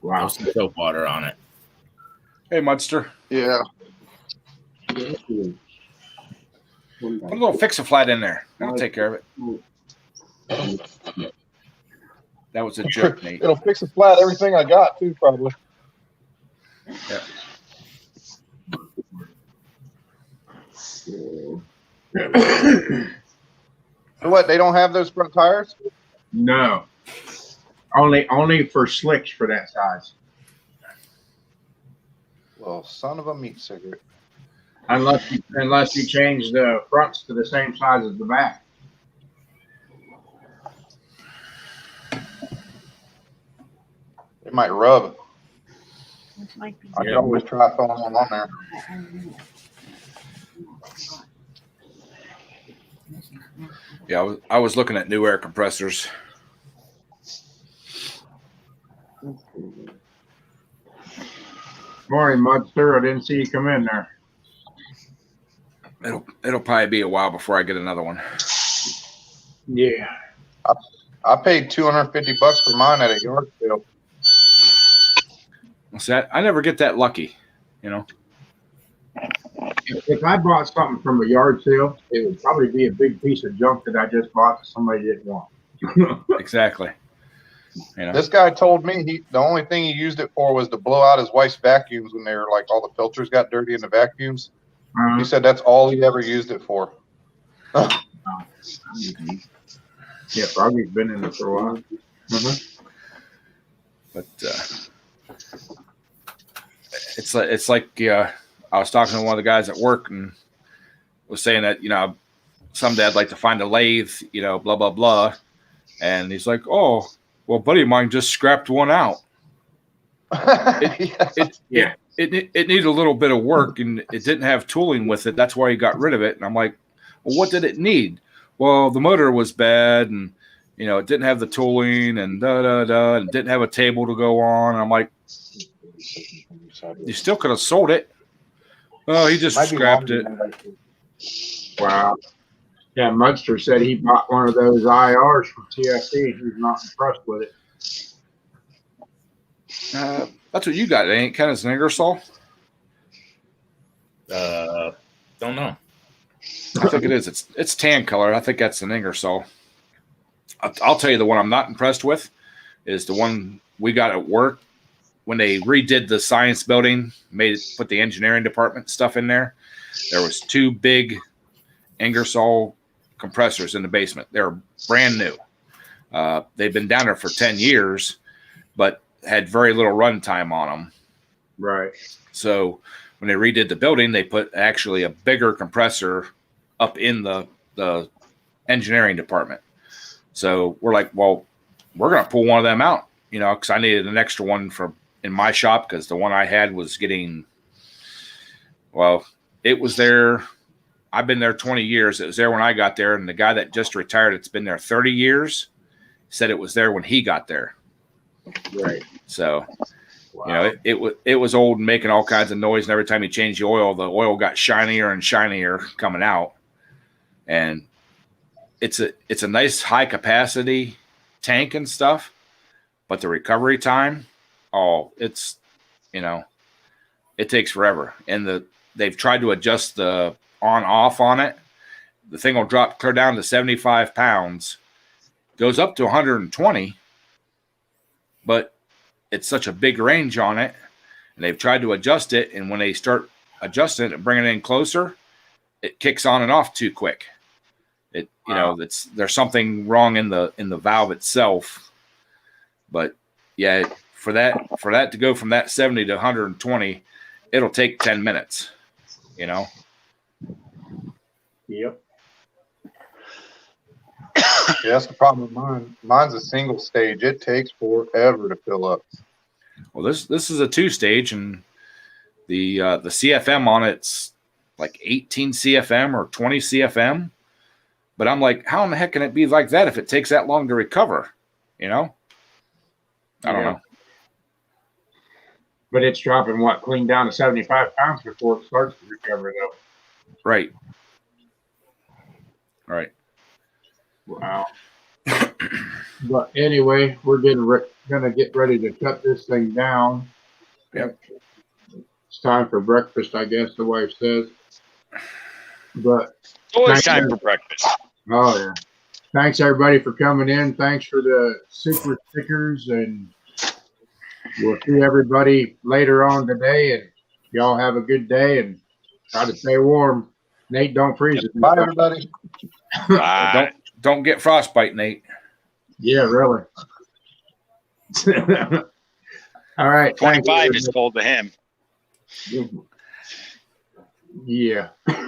Speaker 1: Wow.
Speaker 6: There's some soap water on it.
Speaker 4: Hey, Munster.
Speaker 5: Yeah.
Speaker 4: Put a little fix-a-flat in there. That'll take care of it. That was a joke, Nate.
Speaker 5: It'll fix a flat everything I got too, probably.
Speaker 4: Yeah.
Speaker 5: So what? They don't have those front tires?
Speaker 1: No. Only for slicks for that size.
Speaker 5: Well, son of a meat cigarette.
Speaker 1: Unless you change the fronts to the same size as the back.
Speaker 5: It might rub.
Speaker 8: Might be.
Speaker 5: I can always try throwing one on there.
Speaker 4: Yeah, I was looking at new air compressors.
Speaker 1: Morning, Mudster. I didn't see you come in there.
Speaker 4: It'll probably be a while before I get another one.
Speaker 1: Yeah.
Speaker 5: I paid $250 for mine at a yard sale.
Speaker 4: What's that? I never get that lucky, you know.
Speaker 1: If I bought something from a yard sale, it would probably be a big piece of junk that I just bought that somebody didn't want.
Speaker 4: Exactly. You know,
Speaker 5: This guy told me the only thing he used it for was to blow out his wife's vacuums when they were like all the filters got dirty in the vacuums. He said that's all he ever used it for.
Speaker 1: Yeah, Froggy's been in it for a while.
Speaker 4: but it's like I was talking to one of the guys at work and was saying that someday I'd like to find a lathe, blah blah blah, and he's like, oh, well, a buddy of mine just scrapped one out. It needed a little bit of work and it didn't have tooling with it. That's why he got rid of it. And I'm like, well, what did it need? Well, the motor was bad and it didn't have the tooling and and didn't have a table to go on. And I'm like, you still could have sold it. Oh, he just scrapped it.
Speaker 1: Wow. Yeah, Munster said he bought one of those IRs from TSC. He was not impressed with it.
Speaker 4: That's what you got, ain't it? Kind of an Ingersoll?
Speaker 6: Don't know.
Speaker 4: I think it is. It's tan color. I think that's an Ingersoll. I'll tell you the one I'm not impressed with is the one we got at work when they redid the science building, put the engineering department stuff in there. There was 2 big Ingersoll compressors in the basement. They're brand new. They've been down there for 10 years, but had very little run time on them.
Speaker 1: Right.
Speaker 4: So when they redid the building, they put actually a bigger compressor up in the engineering department. So we're like, well, we're going to pull one of them out, because I needed an extra one in my shop because the one I had was getting, it was there. I've been there 20 years. It was there when I got there. And the guy that just retired, it's been there 30 years, said it was there when he got there.
Speaker 1: Right.
Speaker 4: So, it was old and making all kinds of noise. And every time you change the oil got shinier and shinier coming out. And it's a nice high capacity tank and stuff, but the recovery time, it takes forever. And they've tried to adjust the on off on it. The thing will drop clear down to 75 pounds, goes up to 120, but it's such a big range on it. And they've tried to adjust it. And when they start adjusting it and bringing it in closer, it kicks on and off too quick. There's something wrong in the valve itself. But yeah, for that to go from that 70 to 120, it'll take 10 minutes,
Speaker 1: Yep.
Speaker 5: Yeah, that's the problem with mine. Mine's a single stage. It takes forever to fill up.
Speaker 4: Well, this is a 2-stage, and the CFM on it's like 18 CFM or 20 CFM. But I'm like, how in the heck can it be like that if it takes that long to recover? I don't know.
Speaker 1: But it's dropping clean down to 75 pounds before it starts to recover, though.
Speaker 4: Right.
Speaker 1: Wow. But anyway, we're gonna get ready to cut this thing down.
Speaker 4: Yep.
Speaker 1: It's time for breakfast, I guess the wife says. But
Speaker 7: Always time for breakfast.
Speaker 1: oh yeah. Thanks everybody for coming in. Thanks for the super stickers, and we'll see everybody later on today. And y'all have a good day and try to stay warm. Nate, don't freeze it.
Speaker 5: Bye, everybody.
Speaker 4: Don't get frostbite, Nate.
Speaker 1: Yeah, really. All right.
Speaker 7: 25 is cold to him.
Speaker 1: Yeah.